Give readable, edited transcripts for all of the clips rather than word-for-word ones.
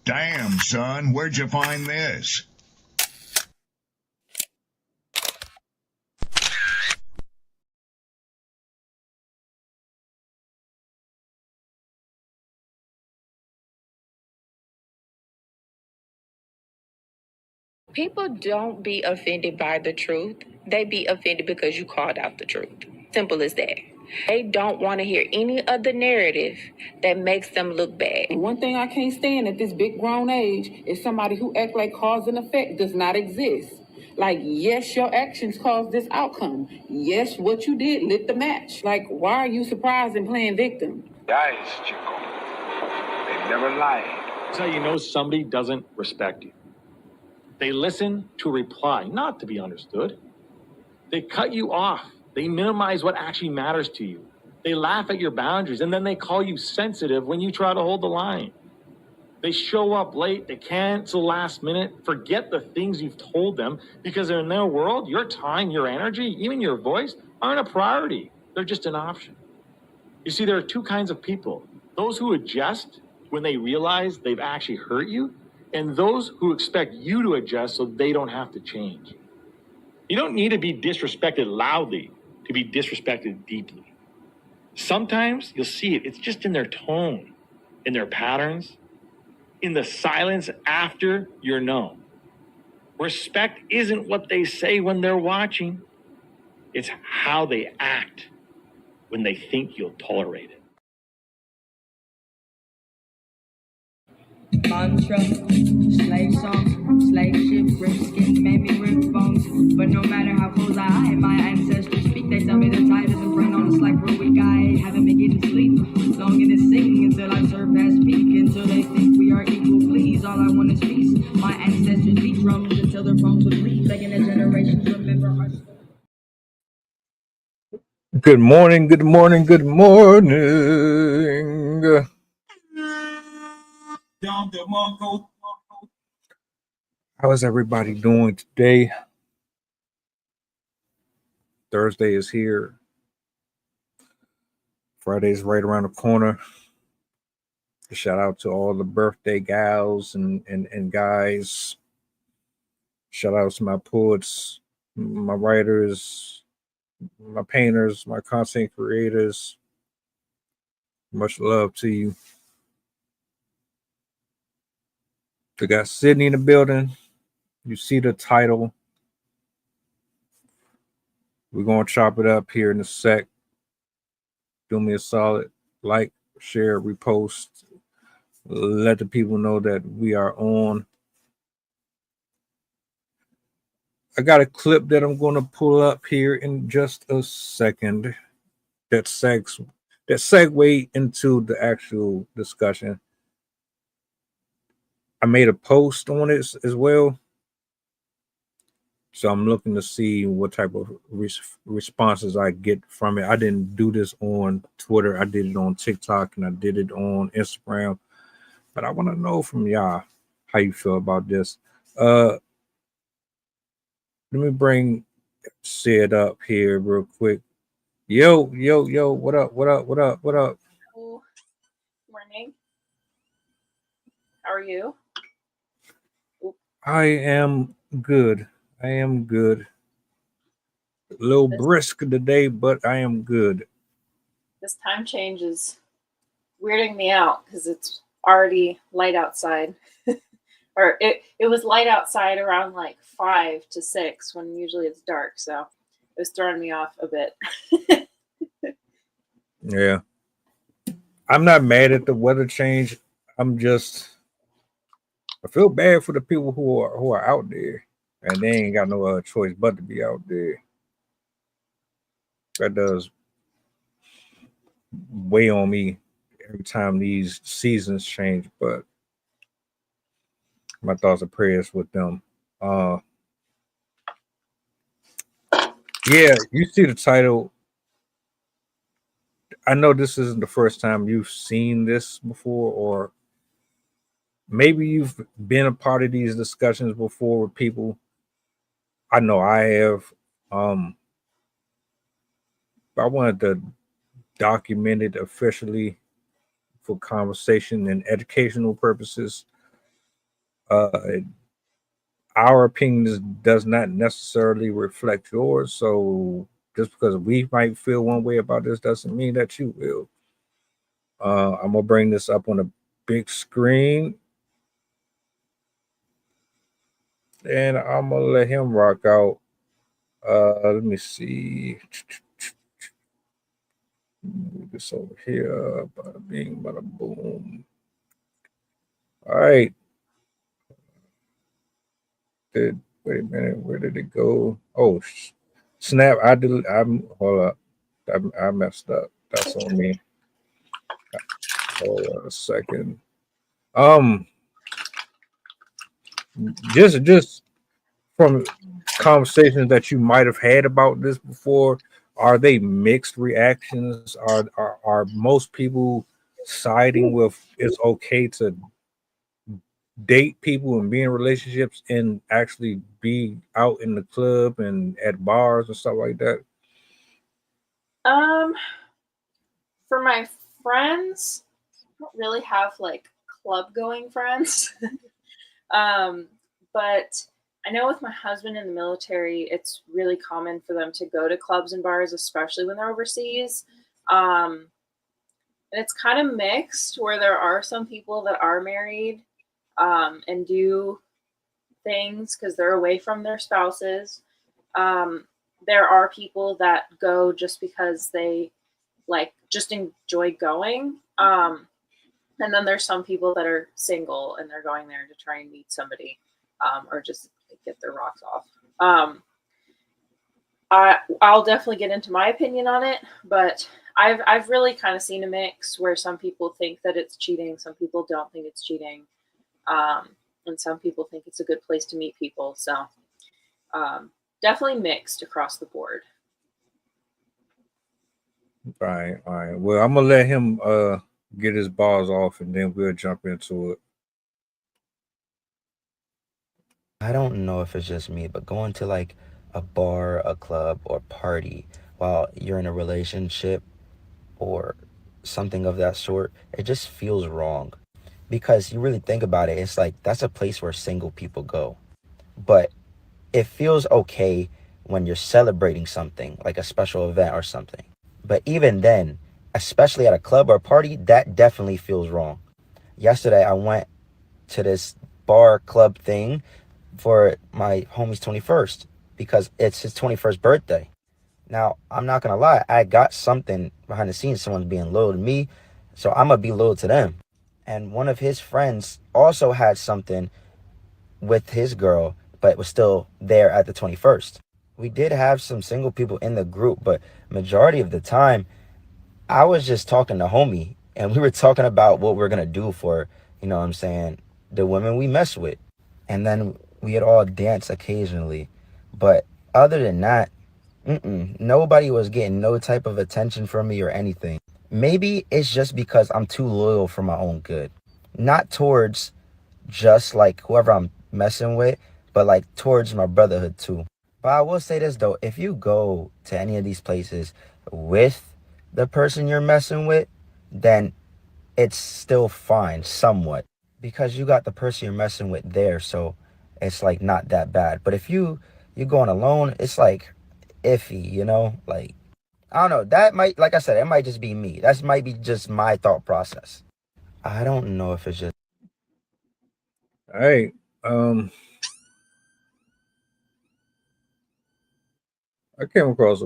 Damn, son, where'd you find this? People don't be offended by the truth. They be offended because you called out the truth. Simple as that. They don't want to hear any other narrative that makes them look bad. One thing I can't stand at this big grown age is somebody who act like cause and effect does not exist. Like, yes, your actions caused this outcome. Yes, what you did lit the match. Like, why are you surprised and playing victim? Guys, Chico, they never lied. That's how you know somebody doesn't respect you. They listen to reply, not to be understood. They cut you off. They minimize what actually matters to you. They laugh at your boundaries, and then they call you sensitive when you try to hold the line. They show up late. They cancel last minute, forget the things you've told them, because in their world, your time, your energy, even your voice aren't a priority. They're just an option. You see, there are two kinds of people. Those who adjust when they realize they've actually hurt you, and those who expect you to adjust so they don't have to change. You don't need to be disrespected loudly to be disrespected deeply. Sometimes you'll see it. It's just in their tone, in their patterns, in the silence after you're known. Respect isn't what they say when they're watching. It's how they act when they think you'll tolerate it. Mantra, slave song, slave ship, rip skin, made me rip bones. But no matter how close I am, my ancestors speak. They tell me the tide isn't friend on us like real weak. I haven't been getting sleep. Longing to sing until I surpass peak. Until they think we are equal, please. All I want is peace. My ancestors beat drums until their bones would bleed. Begging the generations remember our story. Good morning, good morning, good morning. How is everybody doing today? Thursday is here. Friday's right around the corner. Shout out to all the birthday gals and guys. Shout out to my poets, my writers, my painters, my content creators. Much love to you. We got Sydney in the building. You see the title. We're going to chop it up here in a sec. Do me a solid. Like, share, repost. Let the people know that we are on. I got a clip that I'm going to pull up here in just a second. That segue into the actual discussion. I made a post on it as well. So I'm looking to see what type of responses I get from it. I didn't do this on Twitter. I did it on TikTok and I did it on Instagram. But I want to know from y'all how you feel about this. Let me bring Sid up here real quick. Yo, what up? Hello. Morning. How are you? I am good. A little brisk today, but I am good. This time change is weirding me out because it's already light outside. Or it was light outside around like 5 to 6 when usually it's dark. So it was throwing me off a bit. Yeah. I'm not mad at the weather change. I feel bad for the people who are out there and they ain't got no other choice but to be out there. That does weigh on me every time these seasons change, but my thoughts and prayers with them. Yeah, you see the title. I know this isn't the first time you've seen this before, or maybe you've been a part of these discussions before with people. I know I have. I wanted to document it officially for conversation and educational purposes. our opinions does not necessarily reflect yours. So just because we might feel one way about this doesn't mean that you will. I'm gonna bring this up on a big screen, and I'm gonna let him rock out. Let me see. Move this over here. Bada bing, bada boom. All right. Wait a minute. Where did it go? Oh, snap! I'm hold up. I messed up. That's on me. Hold on a second. Um, just from conversations that you might have had about this before, are they mixed reactions? Are most people siding with it's okay to date people and be in relationships and actually be out in the club and at bars and stuff like that? For my friends, I don't really have like club going friends. But I know with my husband in the military, it's really common for them to go to clubs and bars, especially when they're overseas. And it's kind of mixed where there are some people that are married and do things because they're away from their spouses. There are people that go just because they just enjoy going. And then there's some people that are single and they're going there to try and meet somebody or just get their rocks off. I'll definitely get into my opinion on it, but I've really kind of seen a mix where some people think that it's cheating, some people don't think it's cheating, and some people think it's a good place to meet people. So definitely mixed across the board. All right. Well, I'm gonna let him get his bars off, and then we'll jump into it. I don't know if it's just me, but going to like a bar, a club, or party while you're in a relationship or something of that sort, it just feels wrong. Because you really think about it, it's like that's a place where single people go. But it feels okay when you're celebrating something, like a special event or something. But even then, especially at a club or party, that definitely feels wrong. Yesterday, I went to this bar club thing for my homie's 21st because it's his 21st birthday. Now, I'm not going to lie, I got something behind the scenes. Someone's being loyal to me, so I'm going to be loyal to them. And one of his friends also had something with his girl, but was still there at the 21st. We did have some single people in the group, but majority of the time, I was just talking to homie, and we were talking about what we're going to do for, you know what I'm saying, the women we mess with. And then we'd all dance occasionally. But other than that, nobody was getting no type of attention from me or anything. Maybe it's just because I'm too loyal for my own good. Not towards just like whoever I'm messing with, but like towards my brotherhood too. But I will say this though, if you go to any of these places with the person you're messing with, then it's still fine somewhat because you got the person you're messing with there, so it's like not that bad. But if you're going alone, it's like iffy, you know? Like I don't know, that might, like I said, it might just be me. That might be just my thought process. I don't know if it's just All right. I came across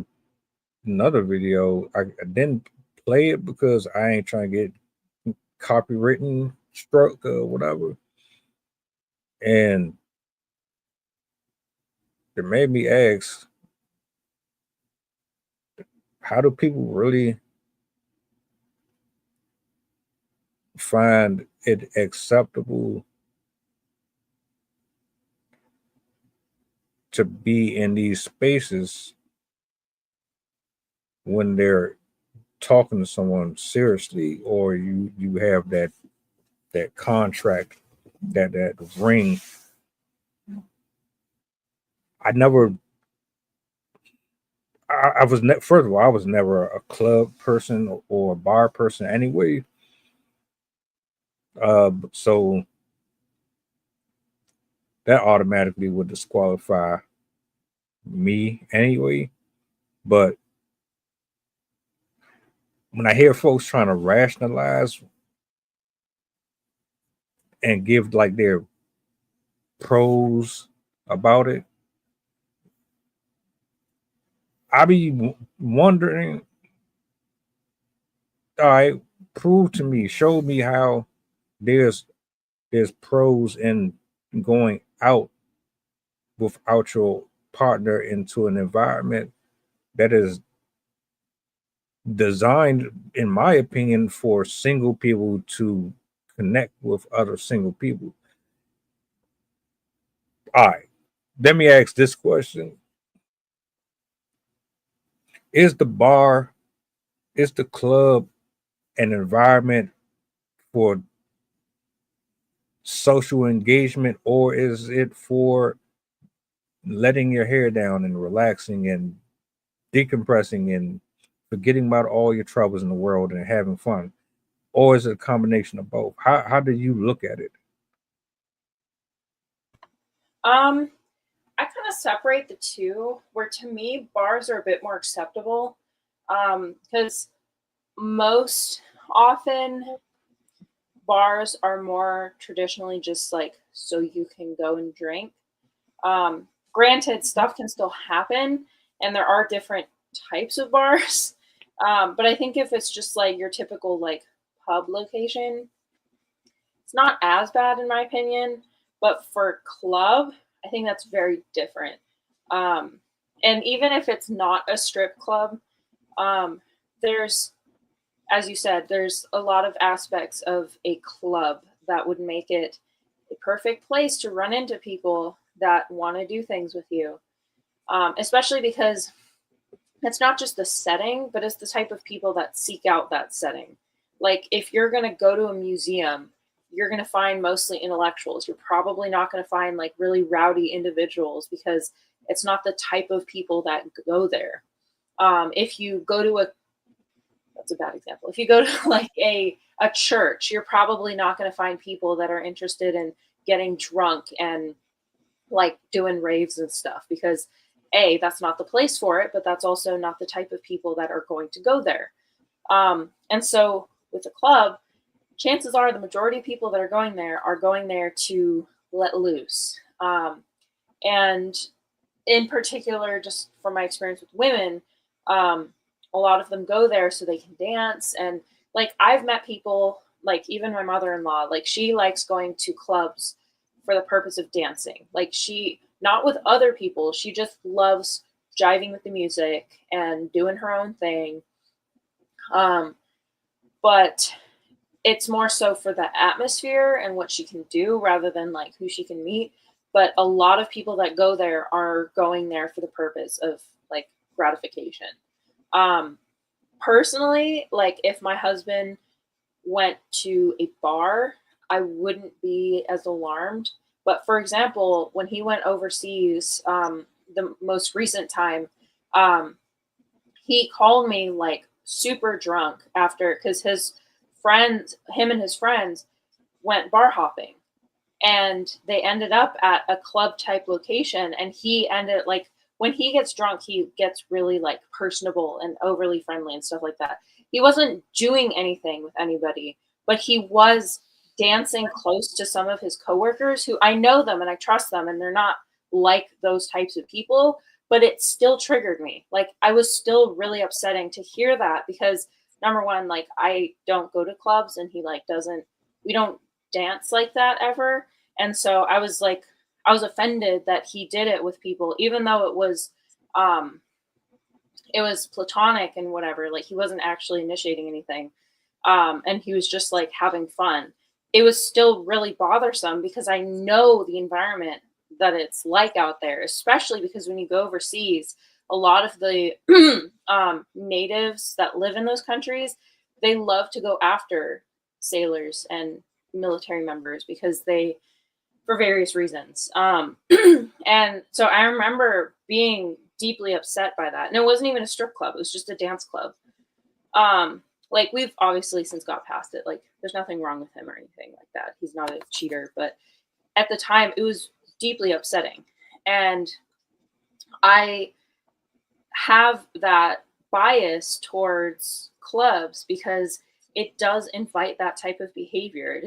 another video. I didn't play it because I ain't trying to get copywritten struck or whatever. And it made me ask, how do people really find it acceptable to be in these spaces when they're talking to someone seriously, or you have that contract, that ring? I was first of all, I was never a club person or a bar person anyway. So that automatically would disqualify me anyway. But when I hear folks trying to rationalize and give like their pros about it, I be wondering, all right, prove to me, show me how there's pros in going out without your partner into an environment that is designed, in my opinion, for single people to connect with other single people. All right, let me ask this question. Is the bar, is the club an environment for social engagement, or is it for letting your hair down and relaxing and decompressing and forgetting about all your troubles in the world and having fun? Or is it a combination of both? How do you look at it? I kind of separate the two, where to me bars are a bit more acceptable, because most often bars are more traditionally just like so you can go and drink. Granted, stuff can still happen, and there are different types of bars. But I think if it's just like your typical like pub location, it's not as bad in my opinion. But for club, I think that's very different. Um, and even if it's not a strip club, there's, as you said, there's a lot of aspects of a club that would make it a perfect place to run into people that want to do things with you. Especially because it's not just the setting, but it's the type of people that seek out that setting. Like if you're going to go to a museum, you're going to find mostly intellectuals. You're probably not going to find like really rowdy individuals because it's not the type of people that go there. If you go to a, that's a bad example. If you go to like a church, you're probably not going to find people that are interested in getting drunk and like doing raves and stuff because that's not the place for it, but that's also not the type of people that are going to go there. And so with a club, chances are the majority of people that are going there to let loose. And in particular, just from my experience with women, a lot of them go there so they can dance. And like I've met people, like even my mother-in-law, like she likes going to clubs for the purpose of dancing. Like she, not with other people, she just loves jiving with the music and doing her own thing. But it's more so for the atmosphere and what she can do rather than like who she can meet. But a lot of people that go there are going there for the purpose of like gratification. Personally, like if my husband went to a bar, I wouldn't be as alarmed. But for example, when he went overseas, the most recent time, he called me like super drunk after, because him and his friends went bar hopping, and they ended up at a club type location. And he ended like, when he gets drunk, he gets really like personable and overly friendly and stuff like that. He wasn't doing anything with anybody, but he was dancing close to some of his coworkers who I know them and I trust them, and they're not like those types of people, but it still triggered me. Like I was still really upsetting to hear that because number one, like I don't go to clubs and he like we don't dance like that ever. And so I was offended that he did it with people, even though it was platonic and whatever, like he wasn't actually initiating anything. And he was just like having fun. It was still really bothersome because I know the environment that it's like out there, especially because when you go overseas, a lot of the natives that live in those countries, they love to go after sailors and military members because for various reasons. And so I remember being deeply upset by that. And it wasn't even a strip club. It was just a dance club. Like we've obviously since got past it. Like there's nothing wrong with him or anything like that. He's not a cheater, but at the time it was deeply upsetting. And I have that bias towards clubs because it does invite that type of behavior.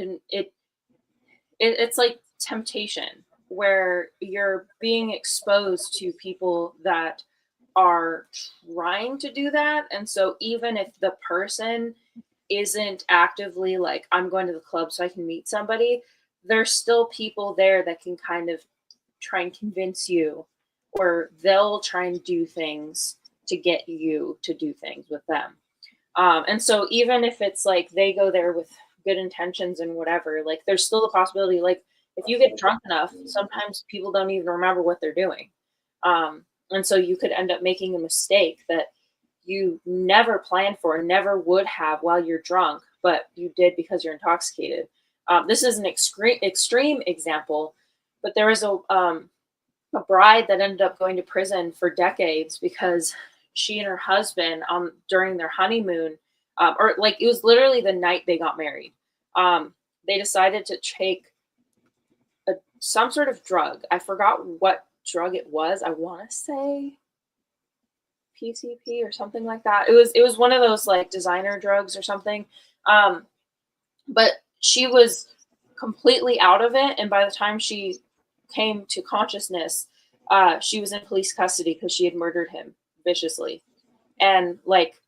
It's like temptation where you're being exposed to people that are trying to do that. And so even if the person isn't actively like, I'm going to the club so I can meet somebody, there's still people there that can kind of try and convince you, or they'll try and do things to get you to do things with them. And so even if it's like they go there with good intentions and whatever, like there's still the possibility, like if you get drunk enough, sometimes people don't even remember what they're doing. And so you could end up making a mistake that you never planned for, never would have while you're drunk, but you did because you're intoxicated. This is an extreme example, but there was a bride that ended up going to prison for decades because she and her husband, during their honeymoon, or like it was literally the night they got married, they decided to take some sort of drug. I forgot what drug it was. I want to say PCP or something like that. It was one of those like designer drugs or something. But she was completely out of it, and by the time she came to consciousness, she was in police custody because she had murdered him viciously. And like,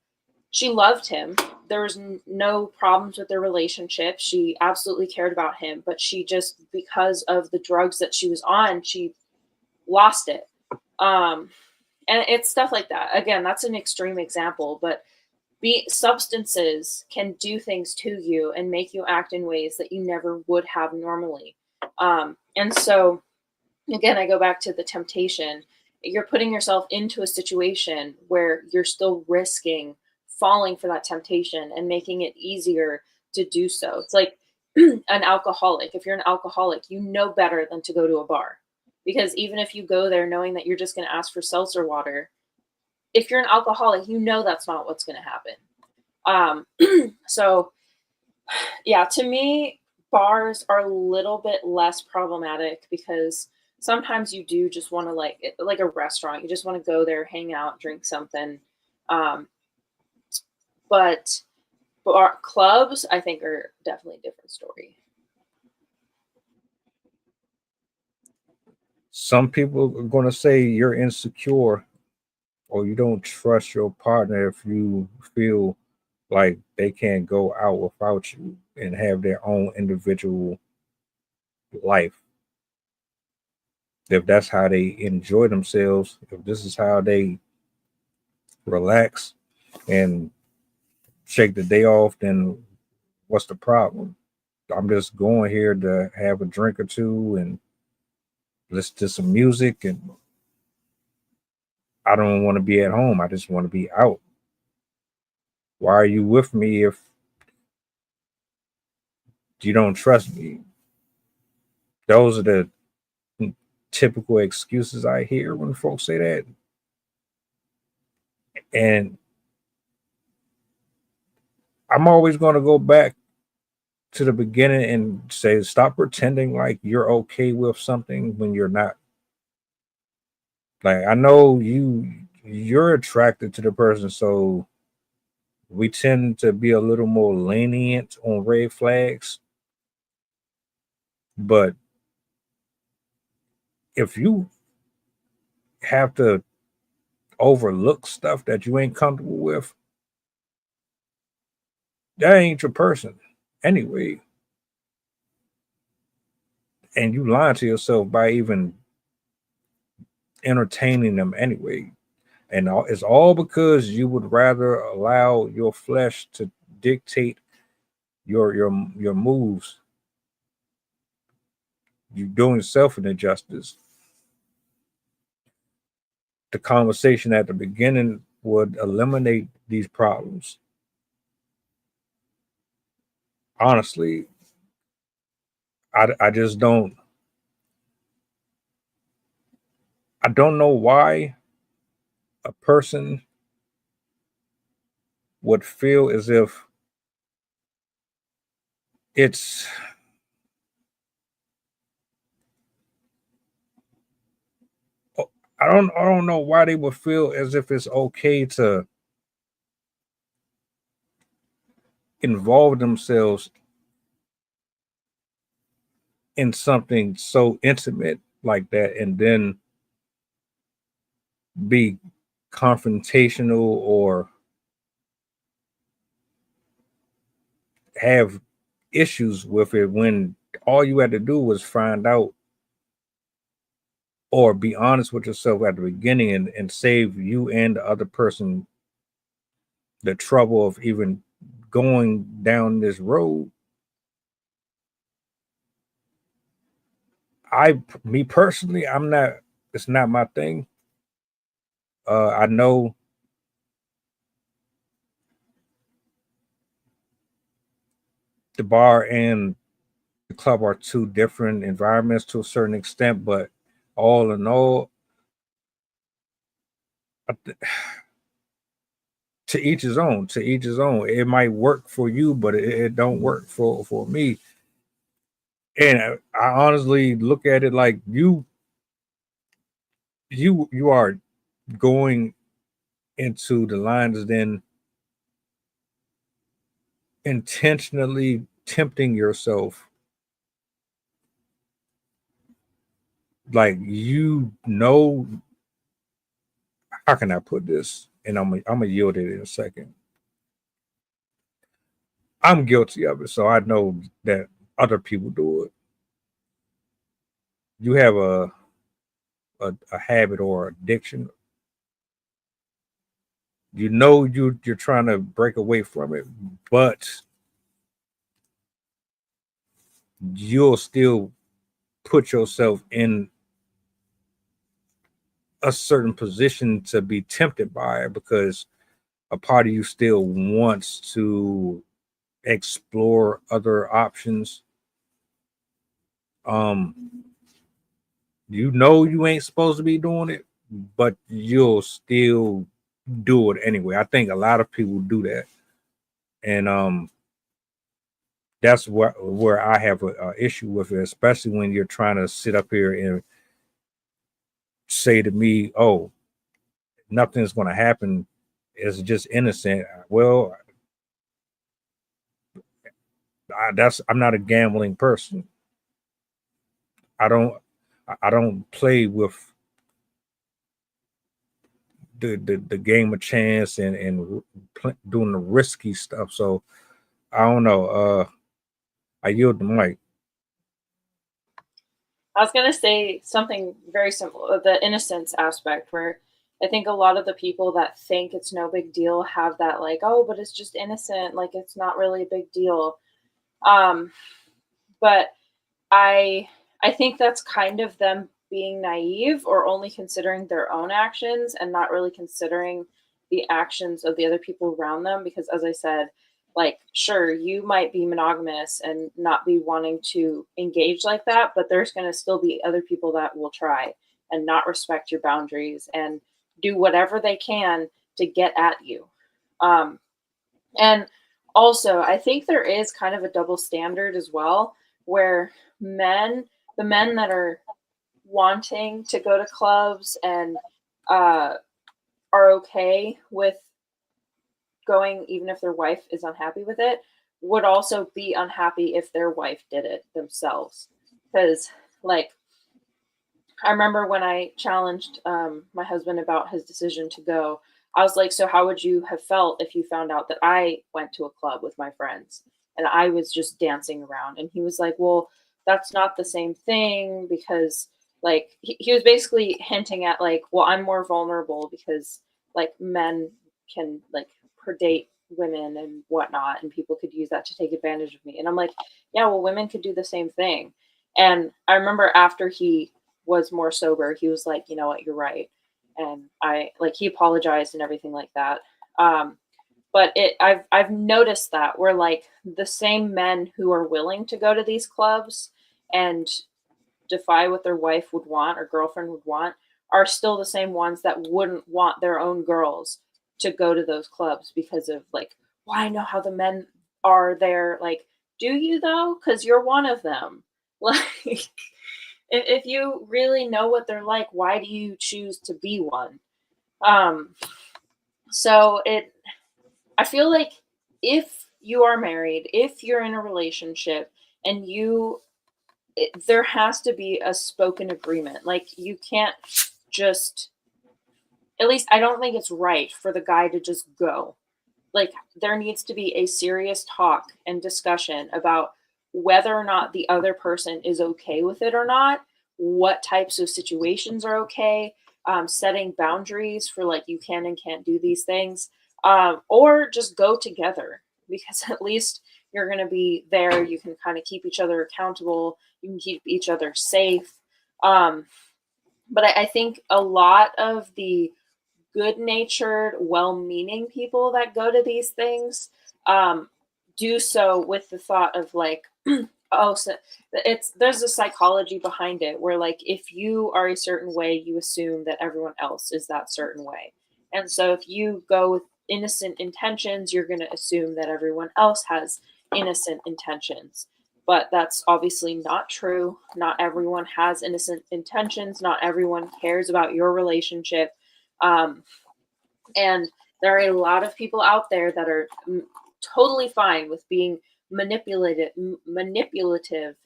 she loved him. There was no problems with their relationship. She absolutely cared about him, but she just, because of the drugs that she was on, she lost it. And it's stuff like that. Again, that's an extreme example, but substances can do things to you and make you act in ways that you never would have normally. And so, again, I go back to the temptation. You're putting yourself into a situation where you're still risking falling for that temptation and making it easier to do so. It's like an alcoholic. If you're an alcoholic, you know better than to go to a bar, because even if you go there knowing that you're just going to ask for seltzer water, if you're an alcoholic, you know that's not what's going to happen. So yeah, to me, bars are a little bit less problematic because sometimes you do just want to, like a restaurant, you just want to go there, hang out, drink something. But clubs, I think, are definitely a different story. Some people are going to say you're insecure or you don't trust your partner if you feel like they can't go out without you and have their own individual life. If that's how they enjoy themselves, if this is how they relax and shake the day off, then what's the problem? I'm just going here to have a drink or two and listen to some music, and I don't want to be at home. I just want to be out. Why are you with me if you don't trust me? Those are the typical excuses I hear when folks say that. And I'm always going to go back to the beginning and say, stop pretending like you're okay with something when you're not. Like, I know you're attracted to the person, so we tend to be a little more lenient on red flags. But if you have to overlook stuff that you ain't comfortable with, that ain't your person anyway. And you lying to yourself by even entertaining them anyway. And it's all because you would rather allow your flesh to dictate your moves. You're doing yourself an injustice. The conversation at the beginning would eliminate these problems. Honestly, I just don't. I don't know why a person would feel as if it's I don't know why they would feel as if it's okay to involve themselves in something so intimate like that and then be confrontational or have issues with it when all you had to do was find out or be honest with yourself at the beginning and save you and the other person the trouble of even going down this road. Me personally, I'm not, it's not my thing. I know the bar and the club are two different environments to a certain extent, but all in all, to each his own. To each his own. It might work for you, but it don't work for me. And I honestly look at it like you are going into the lines, then intentionally tempting yourself. Like how can I put this? And I'm gonna yield it in a second. I'm guilty of it, so I know that other people do it. You have a habit or addiction. You know you're trying to break away from it, but you'll still put yourself in a certain position to be tempted by it because a part of you still wants to explore other options. You know you ain't supposed to be doing it, but you'll still do it anyway. I think a lot of people do that, and that's where I have a issue with it, especially when you're trying to sit up here and say to me, "Oh, nothing's going to happen. It's just innocent." Well, I'm not a gambling person. I don't I don't play with the game of chance and doing the risky stuff. So I don't know. I yield the mic. I was going to say something very simple, the innocence aspect, where I think a lot of the people that think it's no big deal have that, like, oh, but it's just innocent, like it's not really a big deal. Um, but I I think that's kind of them being naive or only considering their own actions and not really considering the actions of the other people around them. Because as I said, like sure, you might be monogamous and not be wanting to engage like that, but there's going to still be other people that will try and not respect your boundaries and do whatever they can to get at you. Um, and also, I think there is kind of a double standard as well, where the men that are wanting to go to clubs and uh, are okay with going, even if their wife is unhappy with it, would also be unhappy if their wife did it themselves. Because, like, I remember when I challenged my husband about his decision to go, I was like, so how would you have felt if you found out that I went to a club with my friends and I was just dancing around? And he was like, well, that's not the same thing because, like, he was basically hinting at, like, well, I'm more vulnerable because, like, men can, like, predate women and whatnot, and people could use that to take advantage of me. And I'm like, yeah, well, women could do the same thing. And I remember after he was more sober, he was like, you know what, you're right. And I like he apologized and everything like that. But I've noticed that where like the same men who are willing to go to these clubs and defy what their wife would want or girlfriend would want are still the same ones that wouldn't want their own girls to go to those clubs because of like, well, I know how the men are there. Like, do you though? Because you're one of them. Like, if you really know what they're like, why do you choose to be one? So I feel like if you are married, if you're in a relationship, and there has to be a spoken agreement. Like, you can't just, at least I don't think it's right for the guy to just go. Like, there needs to be a serious talk and discussion about whether or not the other person is okay with it or not, what types of situations are okay, setting boundaries for, like, you can and can't do these things, or just go together, because at least you're going to be there. You can kind of keep each other accountable. You can keep each other safe. But I think a lot of the good natured, well meaning people that go to these things do so with the thought of, like, oh, so there's a psychology behind it where, like, if you are a certain way, you assume that everyone else is that certain way. And so if you go with innocent intentions, you're going to assume that everyone else has innocent intentions. But that's obviously not true. Not everyone has innocent intentions. Not everyone cares about your relationship. And there are a lot of people out there that are totally fine with being manipulative,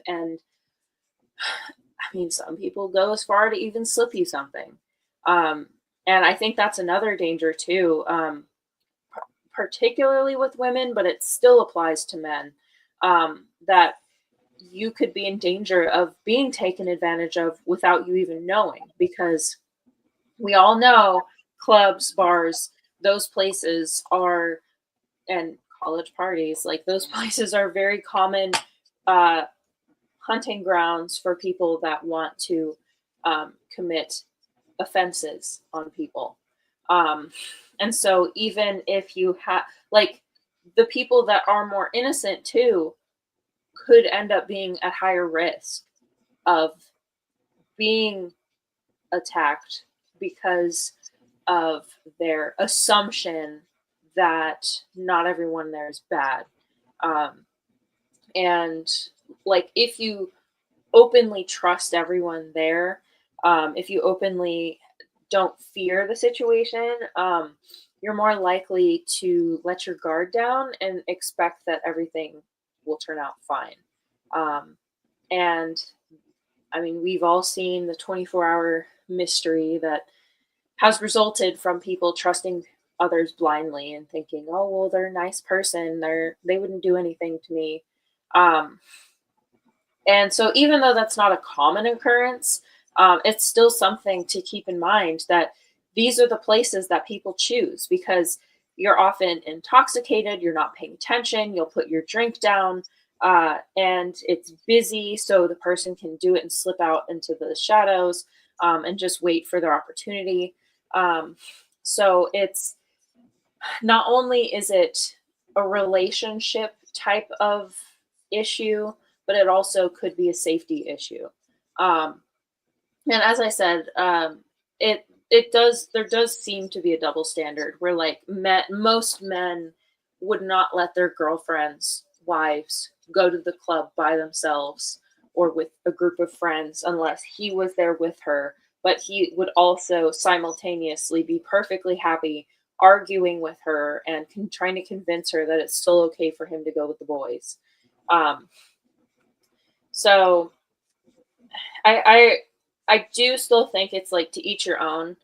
and I mean, some people go as far to even slip you something. And I think that's another danger too, particularly with women, but it still applies to men, that you could be in danger of being taken advantage of without you even knowing, because we all know clubs, bars, those places are, and college parties, like, those places are very common hunting grounds for people that want to commit offenses on people. And so even if you have, like, the people that are more innocent too could end up being at higher risk of being attacked because of their assumption that not everyone there is bad. And, like, if you openly trust everyone there, if you openly don't fear the situation, you're more likely to let your guard down and expect that everything will turn out fine. And I mean, we've all seen the 24-hour mystery that has resulted from people trusting others blindly and thinking, oh, well, they're a nice person. They wouldn't do anything to me. And so even though that's not a common occurrence, it's still something to keep in mind, that these are the places that people choose because you're often intoxicated, you're not paying attention, you'll put your drink down, and it's busy, so the person can do it and slip out into the shadows, and just wait for their opportunity. So it's not only is it a relationship type of issue, but it also could be a safety issue. And as I said, there does seem to be a double standard where, like, most men would not let their girlfriends, wives, go to the club by themselves or with a group of friends unless he was there with her. But he would also simultaneously be perfectly happy arguing with her and trying to convince her that it's still okay for him to go with the boys. So I do still think it's, like, to each your own.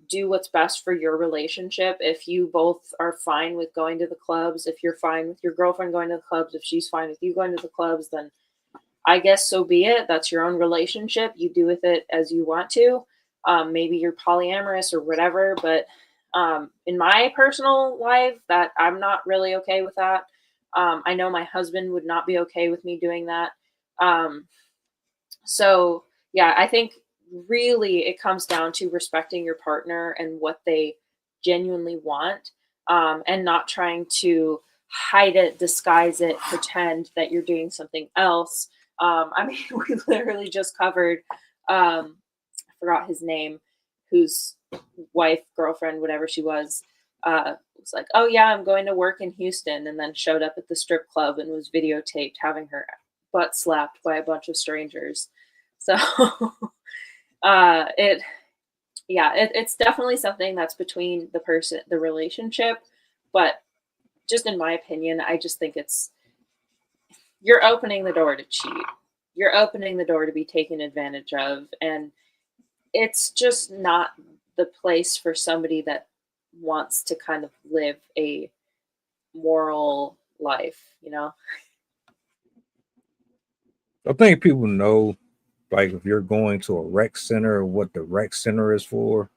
Do what's best for your relationship. If you both are fine with going to the clubs, if you're fine with your girlfriend going to the clubs, if she's fine with you going to the clubs, then I guess so be it. That's your own relationship. You do with it as you want to. Maybe you're polyamorous or whatever, but in my personal life, that I'm not really okay with that. I know my husband would not be okay with me doing that. So yeah, I think really it comes down to respecting your partner and what they genuinely want, and not trying to hide it, disguise it, pretend that you're doing something else. I mean, we literally just covered, I forgot his name, whose wife, girlfriend, whatever she was like, oh yeah, I'm going to work in Houston, and then showed up at the strip club and was videotaped having her butt slapped by a bunch of strangers. So it's definitely something that's between the relationship, but just in my opinion, I just think you're opening the door to cheat. You're opening the door to be taken advantage of, and it's just not the place for somebody that wants to kind of live a moral life, you know? I think people know, like, if you're going to a rec center, what the rec center is for.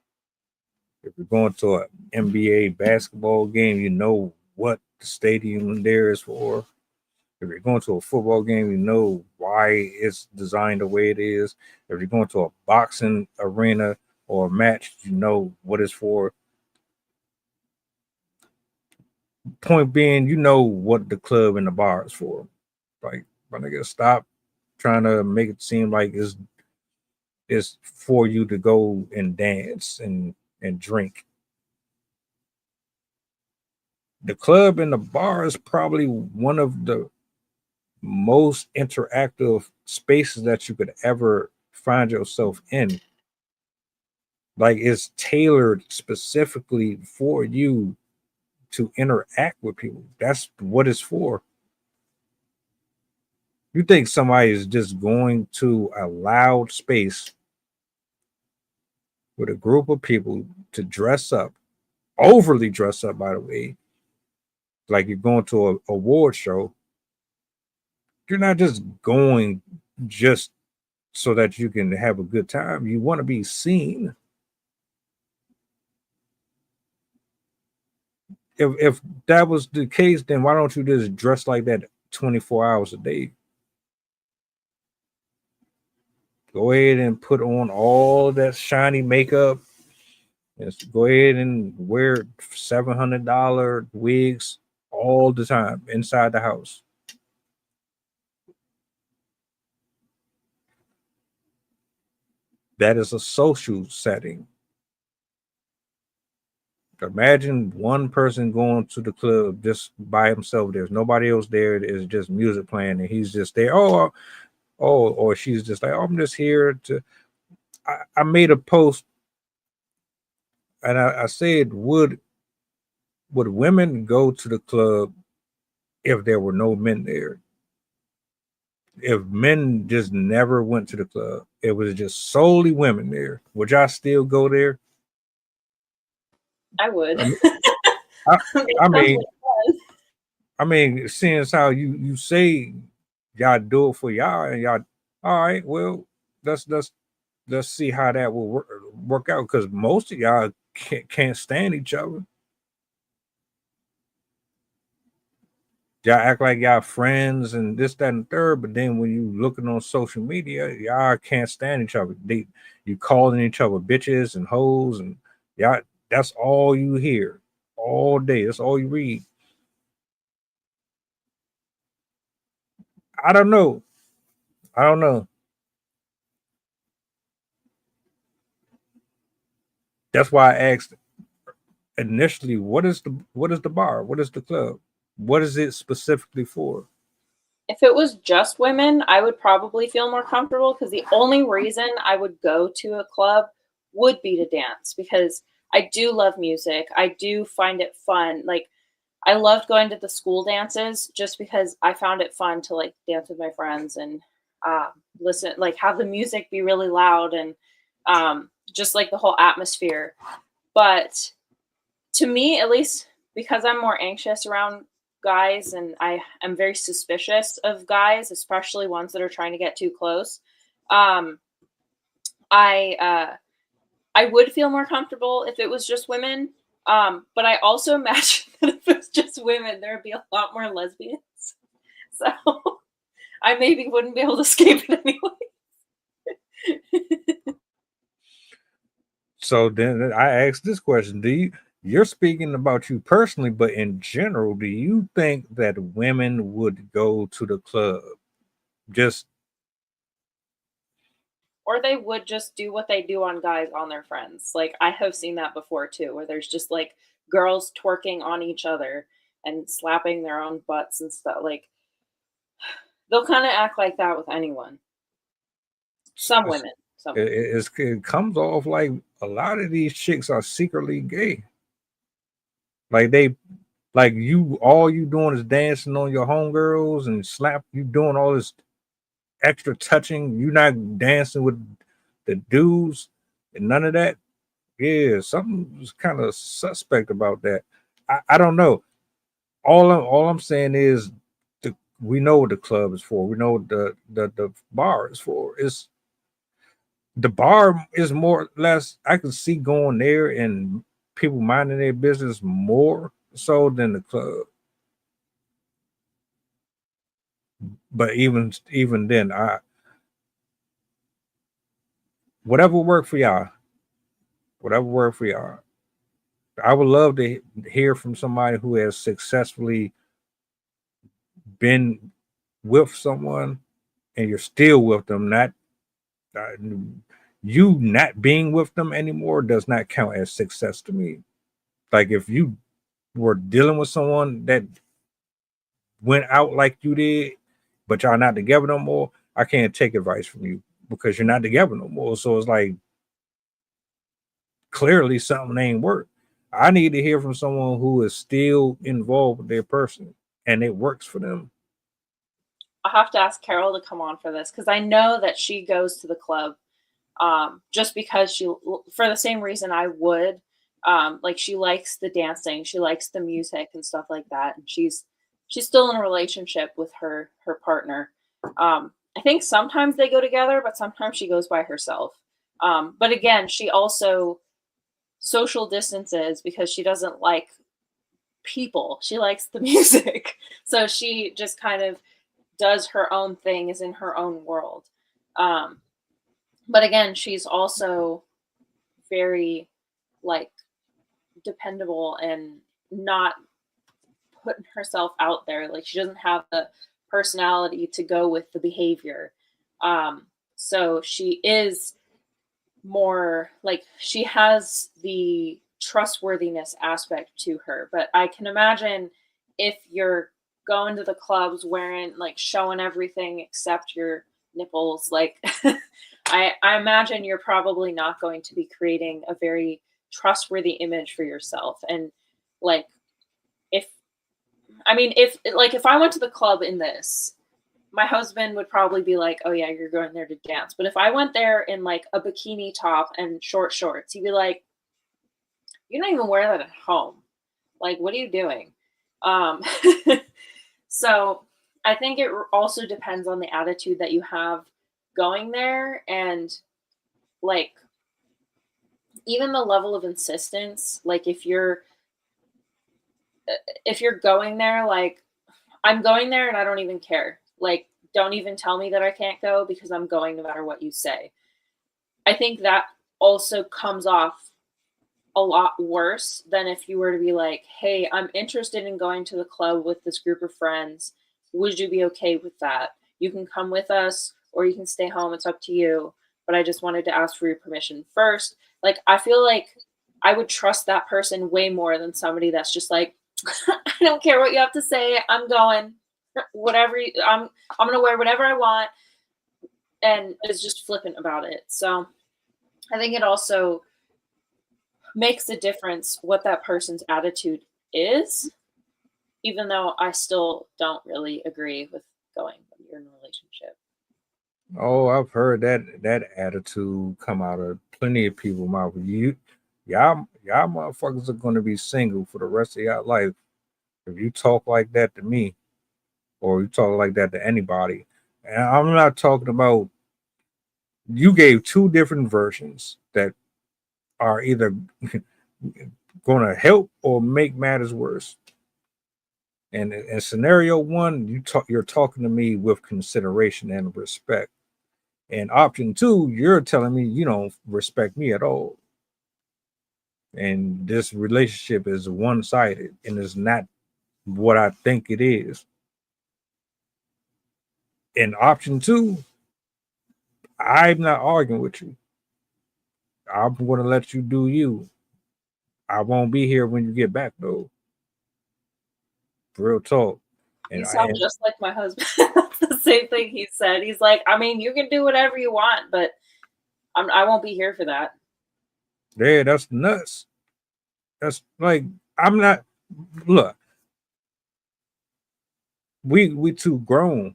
If you're going to an NBA basketball game, you know what the stadium there is for. If you're going to a football game, you know why it's designed the way it is. If you're going to a boxing arena or a match, you know what it's for. Point being, you know what the club and the bar is for. Like, my nigga, stop trying to make it seem like it's for you to go and dance and drink. The club and the bar is probably one of the most interactive spaces that you could ever find yourself in. Like, it's tailored specifically for you to interact with people. That's what it's for. You think somebody is just going to a loud space with a group of people to dress up, overly dress up, by the way, like you're going to an award show. You're not just going just so that you can have a good time. You want to be seen. If that was the case, then why don't you just dress like that 24 hours a day? Go ahead and put on all that shiny makeup. Just go ahead and wear $700 wigs all the time inside the house. That is a social setting. Imagine one person going to the club just by himself. There's nobody else there. It's just music playing, and he's just there. Or she's just like, oh, I'm just here to. I made a post, and I said, would women go to the club if there were no men there? If men just never went to the club, it was just solely women there, would y'all still go there? I would. I mean, I mean, seeing as how you say y'all do it for y'all, and y'all, all right, well, let's see how that will work out, because most of y'all can't stand each other. Y'all act like y'all friends and this, that, and third, but then when you looking on social media, y'all can't stand each other. You calling each other bitches and hoes, and y'all, that's all you hear all day. That's all you read. I don't know. I don't know. That's why I asked initially, what is the bar? What is the club? What is it specifically for? If it was just women, I would probably feel more comfortable, because the only reason I would go to a club would be to dance, because I do love music. I do find it fun. Like, I loved going to the school dances just because I found it fun to like dance with my friends and listen, like have the music be really loud, and just like the whole atmosphere. But to me, at least, because I'm more anxious around guys and I am very suspicious of guys, especially ones that are trying to get too close, um, I would feel more comfortable if it was just women. But I also imagine that if it was just women, there would be a lot more lesbians. So I maybe wouldn't be able to escape it anyway. So then I asked this question: you're speaking about you personally, but in general, do you think that women would go to the club just? Or they would just do what they do on guys on their friends. Like, I have seen that before too, where there's just like girls twerking on each other and slapping their own butts and stuff. Like, they'll kind of act like that with anyone. Some women. It comes off like a lot of these chicks are secretly gay. Like all you doing is dancing on your homegirls and you doing all this extra touching. You're not dancing with the dudes and none of that. Yeah, something's kind of suspect about that. I don't know. All I'm saying is we know what the club is for. We know what the bar is for. The bar is more or less, I can see going there and people minding their business more so than the club. But even then, whatever work for y'all. Whatever work for y'all. I would love to hear from somebody who has successfully been with someone and you're still with them. Not you not being with them anymore does not count as success to me. Like if you were dealing with someone that went out like you did, but y'all not together no more, I can't take advice from you because you're not together no more. So it's like clearly something ain't work. I need to hear from someone who is still involved with their person and it works for them. I'll have to ask Carol to come on for this because I know that she goes to the club just because for the same reason I would. Like she likes the dancing, she likes the music and stuff like that. And she's still in a relationship with her partner. I think sometimes they go together, but sometimes she goes by herself. But again, she also social distances because she doesn't like people. She likes the music. So she just kind of does her own thing, is in her own world. But again, she's also very like dependable and not putting herself out there. Like she doesn't have the personality to go with the behavior. So she is more like she has the trustworthiness aspect to her. But I can imagine if you're going to the clubs wearing like showing everything except your nipples, like I imagine you're probably not going to be creating a very trustworthy image for yourself. And like if I went to the club in this, my husband would probably be like, oh yeah, you're going there to dance. But if I went there in like a bikini top and short shorts, he'd be like, you don't even wear that at home. Like, what are you doing? So I think it also depends on the attitude that you have going there, and like even the level of insistence. Like if you're going there, like I'm going there and I don't even care. Like, don't even tell me that I can't go because I'm going no matter what you say. I think that also comes off a lot worse than if you were to be like, hey, I'm interested in going to the club with this group of friends. Would you be okay with that? You can come with us or you can stay home. It's up to you. But I just wanted to ask for your permission first. Like, I feel like I would trust that person way more than somebody that's just like, I don't care what you have to say. I'm going. Whatever. I'm going to wear whatever I want. And is just flippant about it. So I think it also makes a difference what that person's attitude is, even though I still don't really agree with going when you're in a relationship. Oh, I've heard that attitude come out of plenty of people's mouth. Y'all motherfuckers are gonna be single for the rest of your life if you talk like that to me, or you talk like that to anybody. And I'm not talking about. You gave two different versions that are either going to help or make matters worse. And in scenario one, you're talking to me with consideration and respect. And option two, you're telling me you don't respect me at all. And this relationship is one-sided and is not what I think it is. And option two, I'm not arguing with you. I'm going to let you do you. I won't be here when you get back, though. Real talk. You And sound just like my husband. That's the same thing he said. He's like, I mean, you can do whatever you want, but I won't be here for that. yeah, that's nuts. That's like, I'm not, look, we too grown.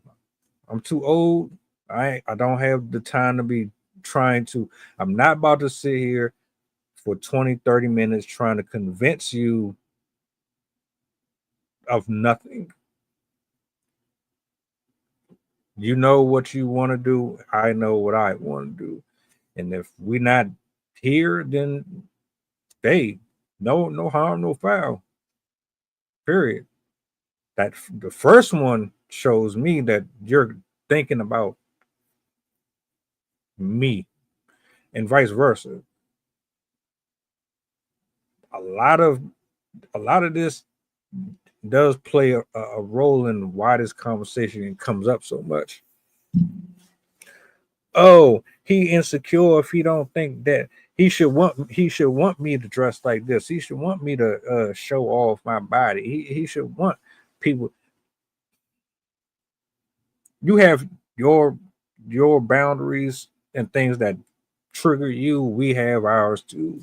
I'm too old. I don't have the time to be trying to, I'm not about to sit here for 20, 30 minutes trying to convince you of nothing. You know what you want to do. I know what I want to do. And if we're not here, then hey, no harm, no foul. Period. That the first one shows me that you're thinking about me and vice versa. A lot of this does play a role in why this conversation comes up so much. Oh, he insecure if he don't think that he should want me to dress like this. He should want me to show off my body. He should want people. You have your boundaries and things that trigger you. We have ours too.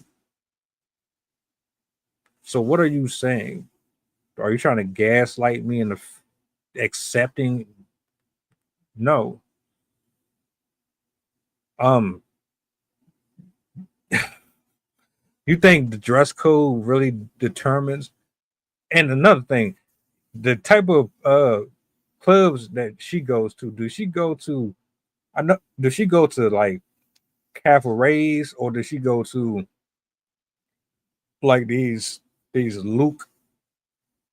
So what are you saying? Are you trying to gaslight me into accepting? No. Um, you think the dress code really determines? And another thing, the type of clubs that she goes to, do she go to? I know. Does she go to like cabarets or does she go to like these Luke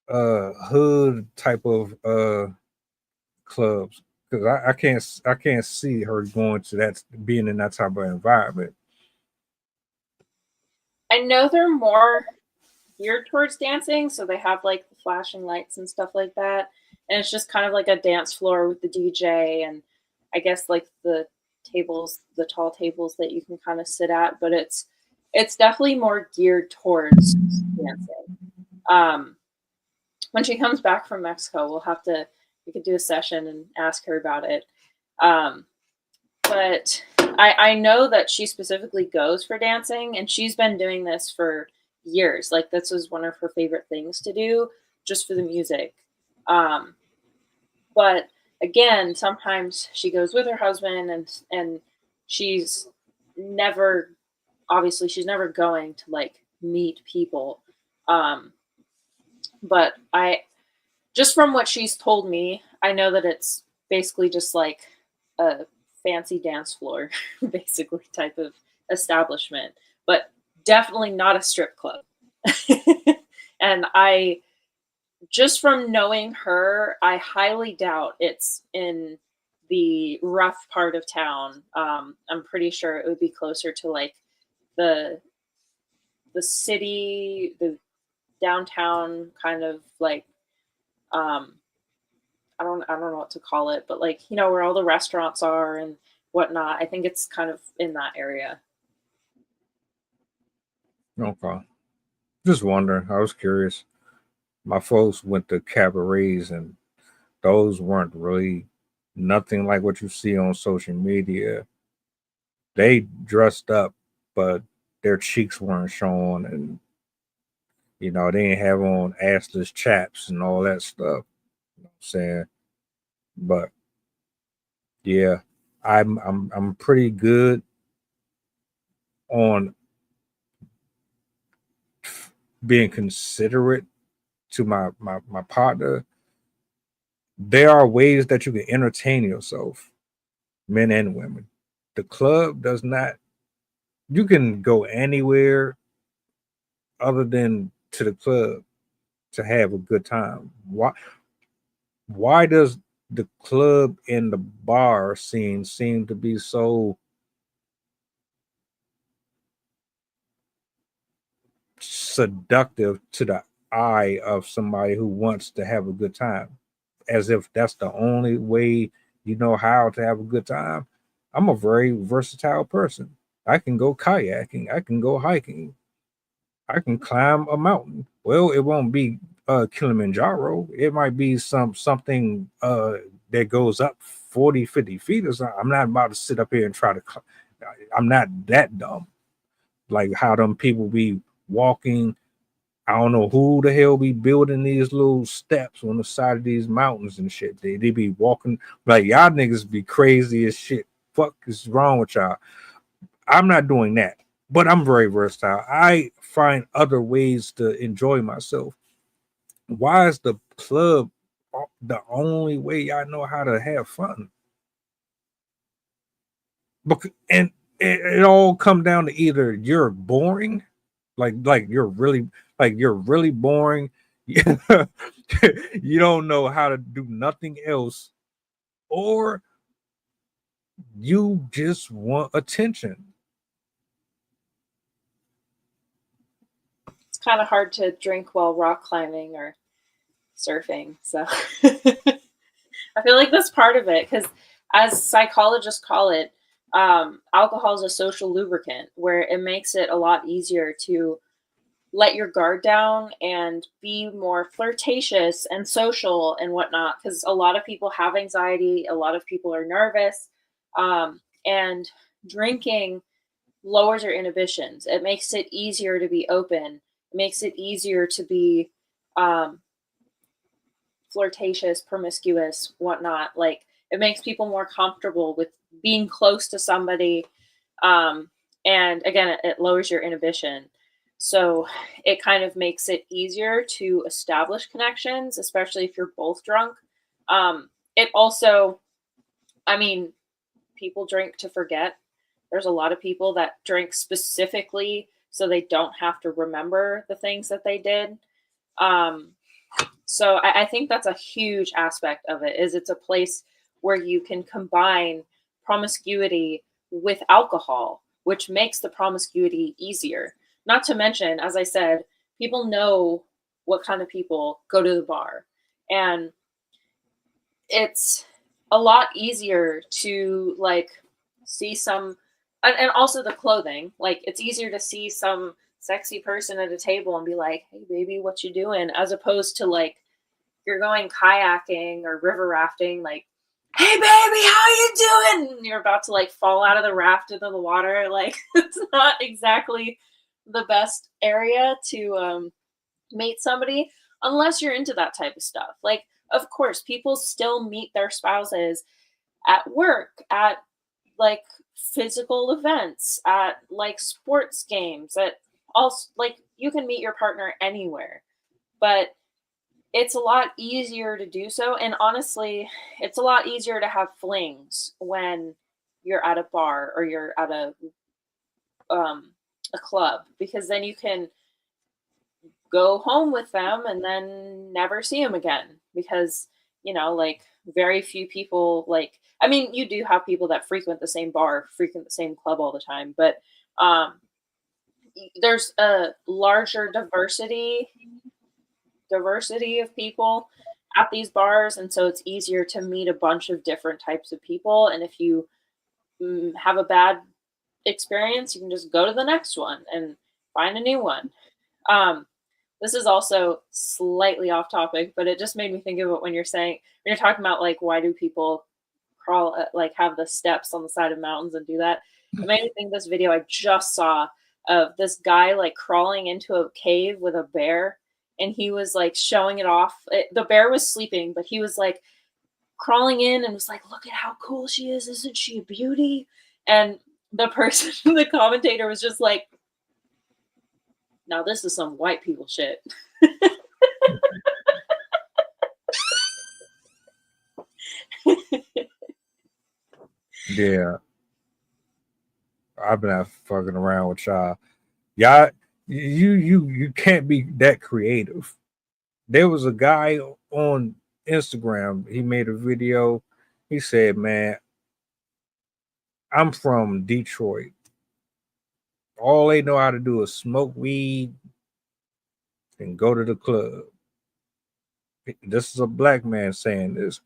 hood type of clubs? Because I can't see her going to that, being in that type of environment. I know they're more geared towards dancing, so they have like the flashing lights and stuff like that. And it's just kind of like a dance floor with the DJ and I guess like the tables, the tall tables that you can kind of sit at, but it's definitely more geared towards dancing. When she comes back from Mexico, we could do a session and ask her about it. But I know that she specifically goes for dancing, and she's been doing this for years. Like this was one of her favorite things to do, just for the music. But again, sometimes she goes with her husband, and she's never, obviously, she's never going to like meet people. But just from what she's told me, I know that it's basically just like a fancy dance floor, basically type of establishment, but definitely not a strip club. And just from knowing her, I highly doubt it's in the rough part of town. I'm pretty sure it would be closer to like the city, the downtown kind of like I don't know what to call it, but like, where all the restaurants are and whatnot. I think it's kind of in that area. Okay. Just wondering. I was curious. My folks went to cabarets and those weren't really nothing like what you see on social media. They dressed up, but their cheeks weren't showing, and they didn't have on assless chaps and all that stuff. You know what I'm saying? But yeah, I'm pretty good on being considerate to my partner. There are ways that you can entertain yourself, men and women. The club does not. You can go anywhere other than to the club to have a good time. Why does the club and the bar scene seem to be so seductive to the eye of somebody who wants to have a good time? As if that's the only way you know how to have a good time. I'm a very versatile person. I can go kayaking, I can go hiking, I can climb a mountain. Well, it won't be Kilimanjaro. It might be something that goes up 40, 50 feet or something. I'm not about to sit up here and try to. I'm not that dumb. Like how them people be walking. I don't know who the hell be building these little steps on the side of these mountains and shit. They be walking like y'all niggas be crazy as shit. Fuck is wrong with y'all? I'm not doing that, but I'm very versatile. I find other ways to enjoy myself. Why is the club the only way y'all know how to have fun? And it all come down to either you're boring, like you're really boring. You don't know how to do nothing else, or you just want attention. It's kind of hard to drink while rock climbing or surfing. So I feel like that's part of it, because as psychologists call it, alcohol is a social lubricant where it makes it a lot easier to let your guard down and be more flirtatious and social and whatnot, because a lot of people have anxiety, a lot of people are nervous, and drinking lowers your inhibitions. It makes it easier to be open. It makes it easier to be flirtatious, promiscuous, whatnot. Like, it makes people more comfortable with being close to somebody. And again, it lowers your inhibition. So it kind of makes it easier to establish connections, especially if you're both drunk. It also, I mean, people drink to forget. There's a lot of people that drink specifically so they don't have to remember the things that they did. So I think that's a huge aspect of it, is it's a place where you can combine promiscuity with alcohol, which makes the promiscuity easier. Not to mention, as I said, people know what kind of people go to the bar. And it's a lot easier to like see some, and also the clothing, like it's easier to see some sexy person at a table and be like, hey baby, what you doing? As opposed to like, you're going kayaking or river rafting, like, hey baby, how you doing? And you're about to like fall out of the raft into the water. Like, it's not exactly the best area to meet somebody unless you're into that type of stuff. Like, of course, people still meet their spouses at work, at like physical events, at like sports games, at also like you can meet your partner anywhere, but it's a lot easier to do so. And honestly, it's a lot easier to have flings when you're at a bar or you're at a club, because then you can go home with them and then never see them again, because like very few people, like, I mean, you do have people that frequent the same bar, frequent the same club all the time, but there's a larger diversity of people at these bars, and so it's easier to meet a bunch of different types of people. And if you have a bad experience, you can just go to the next one and find a new one. This is also slightly off topic, but it just made me think of it when you're talking about like, why do people crawl, like have the steps on the side of mountains and do that? It made me think of this video I just saw of this guy like crawling into a cave with a bear, and he was like showing it off. The bear was sleeping, but he was like crawling in and was like, look at how cool she is. Isn't she a beauty? And the person, the commentator was just like, now this is some white people shit. Yeah. I've been out fucking around with y'all. Y'all, you can't be that creative. There was a guy on Instagram. He made a video. He said, man, I'm from Detroit. All they know how to do is smoke weed and go to the club. This is a black man saying this.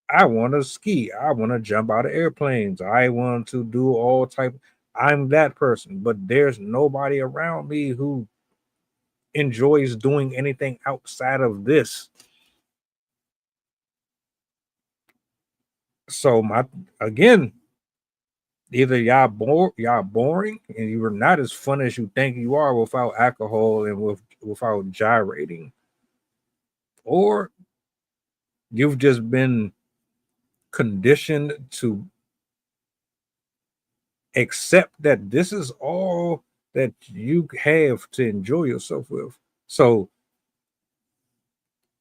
I want to ski. I want to jump out of airplanes. I want to do all type. I'm that person, but there's nobody around me who enjoys doing anything outside of this. So again, either y'all boring and you're not as fun as you think you are without alcohol and without gyrating, or you've just been conditioned to accept that this is all that you have to enjoy yourself with. So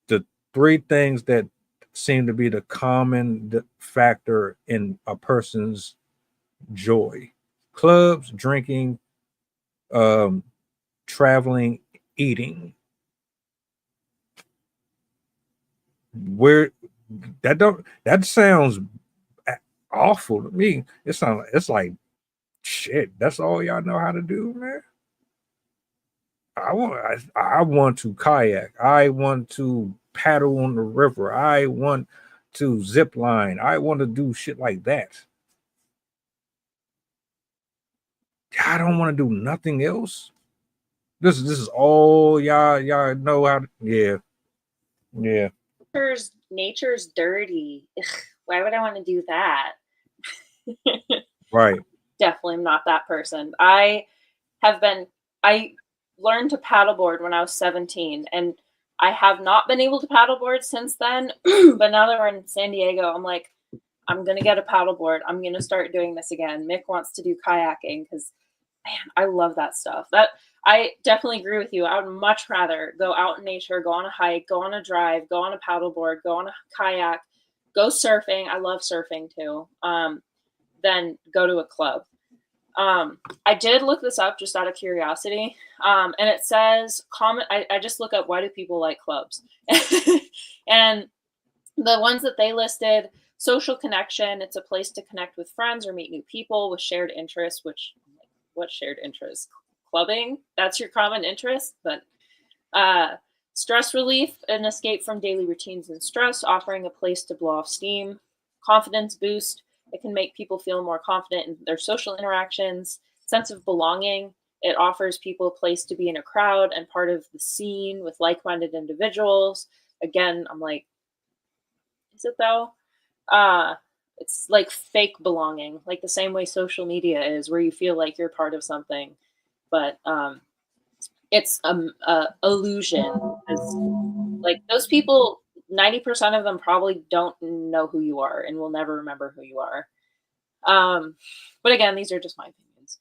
the three things that seem to be the common factor in a person's joy: clubs, drinking, traveling, eating. Where that sounds awful to me. It's like shit. That's all y'all know how to do, man. I want to kayak. I want to paddle on the river. I want to zip line. I want to do shit like that. I don't want to do nothing else. This is all y'all know how to. Yeah. Nature's dirty. Ugh, why would I want to do that? Right. Definitely am not that person. I learned to paddleboard when I was 17, and I have not been able to paddleboard since then. But now that we're in San Diego, I'm like, I'm going to get a paddleboard. I'm going to start doing this again. Mick wants to do kayaking because, man, I love that stuff. I definitely agree with you. I would much rather go out in nature, go on a hike, go on a drive, go on a paddleboard, go on a kayak, go surfing. I love surfing too. Than go to a club. I did look this up just out of curiosity. And it says I just look up, why do people like clubs? And the ones that they listed: social connection. It's a place to connect with friends or meet new people with shared interests, which, what shared interests? Clubbing? That's your common interest? But stress relief, an escape from daily routines and stress, offering a place to blow off steam. Confidence boost. It can make people feel more confident in their social interactions. Sense of belonging. It offers people a place to be in a crowd and part of the scene with like-minded individuals. Again, I'm like, is it though? It's like fake belonging, like the same way social media is, where you feel like you're part of something, but it's a illusion. Like, those people, 90% of them probably don't know who you are and will never remember who you are. But again, these are just my opinions.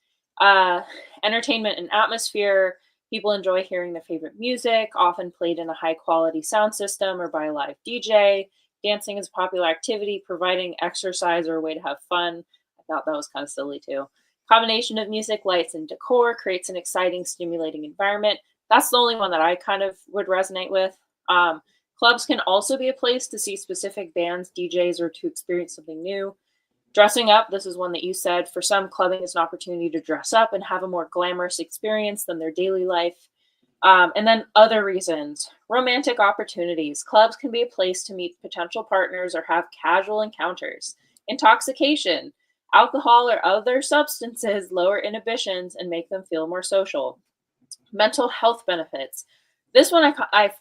Entertainment and atmosphere. People enjoy hearing their favorite music, often played in a high quality sound system or by a live DJ. Dancing is a popular activity, providing exercise or a way to have fun. I thought that was kind of silly too. Combination of music, lights, and decor creates an exciting, stimulating environment. That's the only one that I kind of would resonate with. Clubs can also be a place to see specific bands, DJs, or to experience something new. Dressing up, this is one that you said. For some, clubbing is an opportunity to dress up and have a more glamorous experience than their daily life. And then other reasons: romantic opportunities. Clubs can be a place to meet potential partners or have casual encounters. Intoxication. Alcohol or other substances lower inhibitions and make them feel more social. Mental health benefits. This one I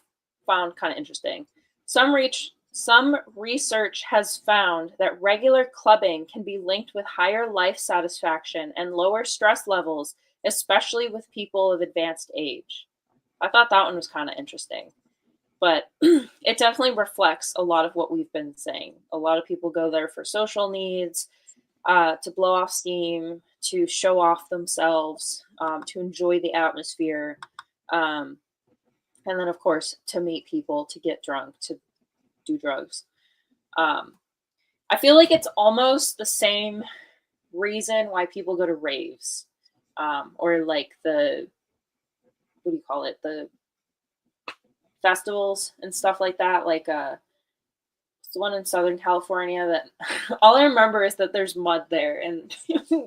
found kind of interesting. Some research has found that regular clubbing can be linked with higher life satisfaction and lower stress levels, especially with people of advanced age. I thought that one was kind of interesting, but it definitely reflects a lot of what we've been saying. A lot of people go there for social needs, to blow off steam, to show off themselves, to enjoy the atmosphere, and then, of course, to meet people, to get drunk, to do drugs. I feel like it's almost the same reason why people go to raves, or like the, what do you call it, the festivals and stuff like that. Like it's the one in Southern California that all I remember is that there's mud there and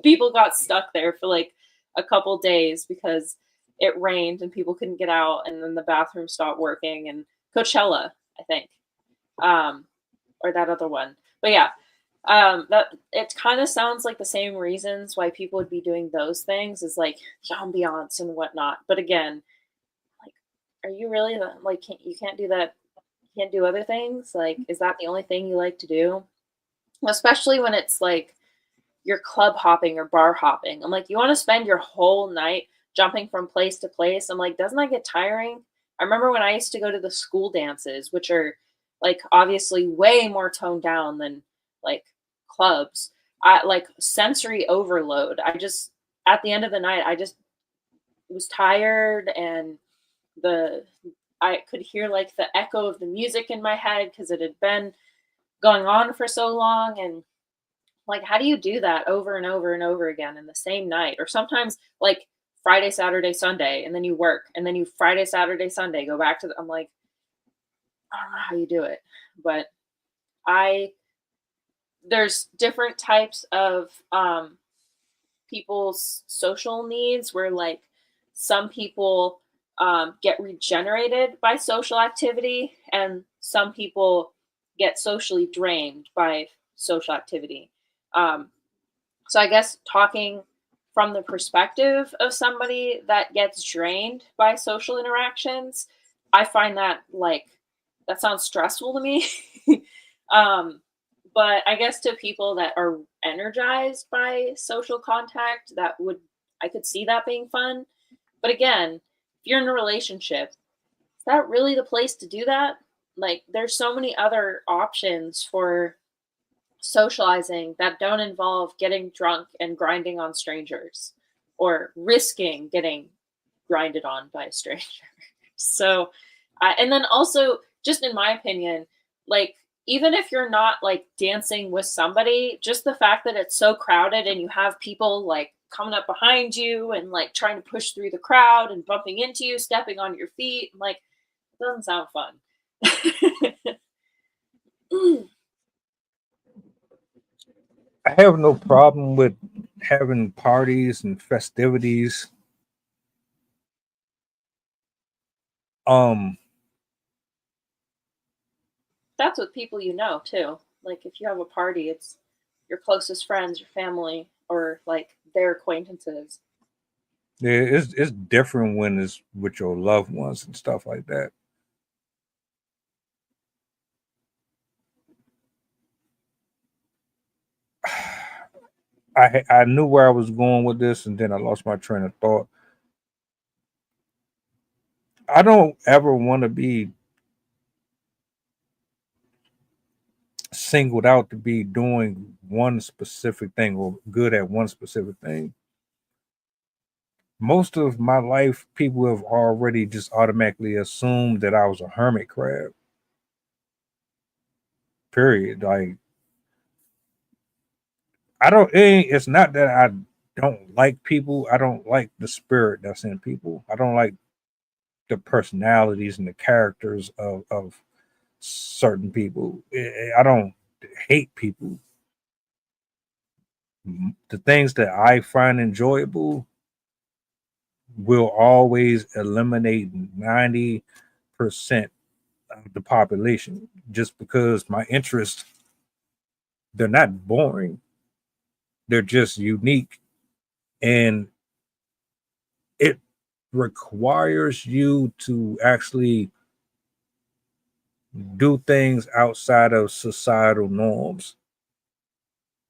people got stuck there for like a couple days because it rained and people couldn't get out, and then the bathroom stopped working. And Coachella, I think, or that other one. But yeah, that it kind of sounds like the same reasons why people would be doing those things, is like ambiance and whatnot. But again, like, are you really like you can't do that? You can't do other things? Like, is that the only thing you like to do? Especially when it's like you're club hopping or bar hopping. I'm like, you want to spend your whole night jumping from place to place? I'm like, doesn't that get tiring? I remember when I used to go to the school dances, which are like obviously way more toned down than like clubs. I like sensory overload. I just at the end of the night, I just was tired, and the I could hear like the echo of the music in my head because it had been going on for so long. And like, how do you do that over and over and over again in the same night? Or sometimes like Friday, Saturday, Sunday, and then you work, and then you Friday, Saturday, Sunday, go back to I'm like, I don't know how you do it. But I there's different types of people's social needs where like some people get regenerated by social activity, and some people get socially drained by social activity. Um, so I guess talking from the perspective of somebody that gets drained by social interactions, I find that like that sounds stressful to me. um, but I guess to people that are energized by social contact, that would I could see that being fun. But again, if you're in a relationship, is that really the place to do that? Like, there's so many other options for socializing that don't involve getting drunk and grinding on strangers or risking getting grinded on by a stranger. So, and then also, just in my opinion, like, even if you're not like dancing with somebody, just the fact that it's so crowded and you have people like coming up behind you and like trying to push through the crowd and bumping into you, stepping on your feet, like, it doesn't sound fun. I have no problem with having parties and festivities. That's with people you know too. Like, if you have a party, it's your closest friends, your family, or like their acquaintances. Yeah, it's different when it's with your loved ones and stuff like that. I knew where I was going with this, and then I lost my train of thought. I don't ever want to be singled out to be doing one specific thing or good at one specific thing. Most of my life, people have already just automatically assumed that I was a hermit crab. Period. Like, I don't. It's not that I don't like people. I don't like the spirit that's in people. I don't like the personalities and the characters of certain people. I don't hate people. The things that I find enjoyable will always eliminate 90% of the population just because my interests, they're not boring. They're just unique, and it requires you to actually do things outside of societal norms.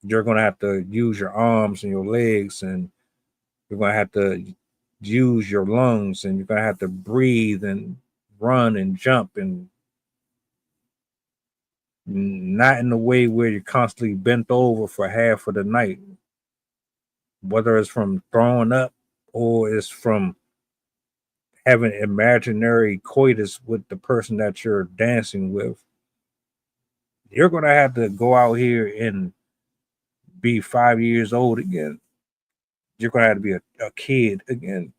You're going to have to use your arms and your legs, and you're going to have to use your lungs, and you're going to have to breathe and run and jump, and not in a way where you're constantly bent over for half of the night, whether it's from throwing up or it's from having imaginary coitus with the person that you're dancing with. You're going to have to go out here and be 5 years old again. You're going to have to be a kid again.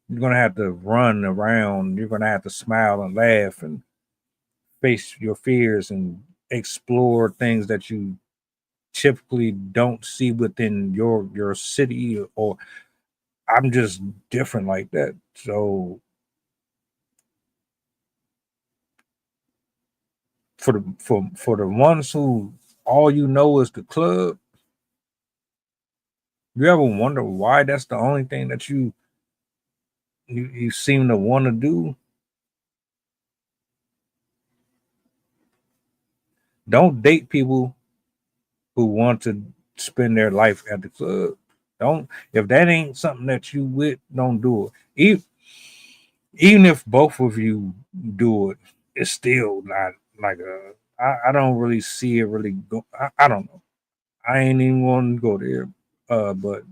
You're going to have to run around. You're going to have to smile and laugh and face your fears and explore things that you typically don't see within your city. Or I'm just different like that. So for the ones who all you know is the club, you ever wonder why that's the only thing that you you seem to want to do, don't date people who want to spend their life at the club. Don't, if that ain't something that you with, don't do it. Even if both of you do it, it's still not like a. I don't really see it really go. I don't know. I ain't even want to go there. But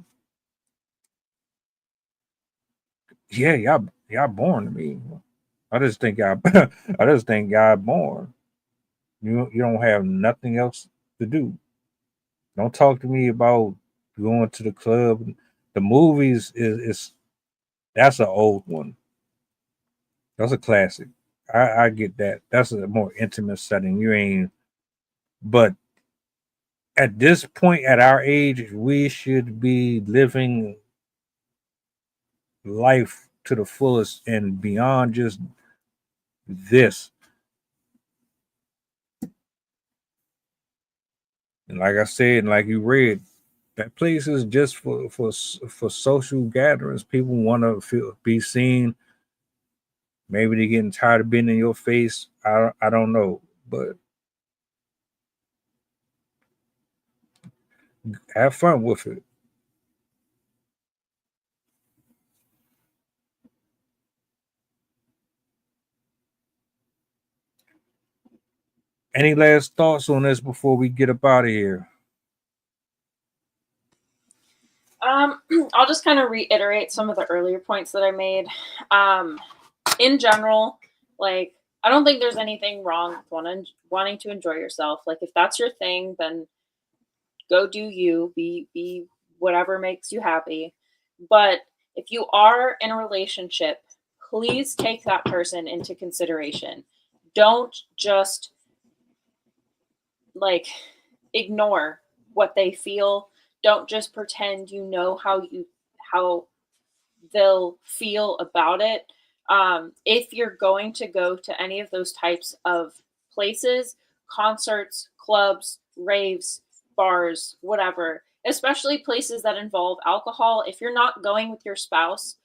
yeah, y'all born to me. I just think y'all I just think y'all born. You don't have nothing else to do. Don't talk to me about going to the club. The movies is that's an old one. That's a classic. I get that. That's a more intimate setting. You ain't. But at this point, at our age, we should be living life to the fullest and beyond just this. And like I said, and like you read, that place is just for social gatherings. People want to be seen. Maybe they're getting tired of being in your face. I don't know, but have fun with it. Any last thoughts on this before we get up out of here? I'll just kind of reiterate some of the earlier points that I made. In general, like, I don't think there's anything wrong with wanting to enjoy yourself. Like, if that's your thing, then go do you. Be whatever makes you happy. But if you are in a relationship, please take that person into consideration. Don't just like ignore what they feel. Don't just pretend you know how they'll feel about it. If you're going to go to any of those types of places, concerts, clubs, raves, bars, whatever, especially places that involve alcohol, if you're not going with your spouse,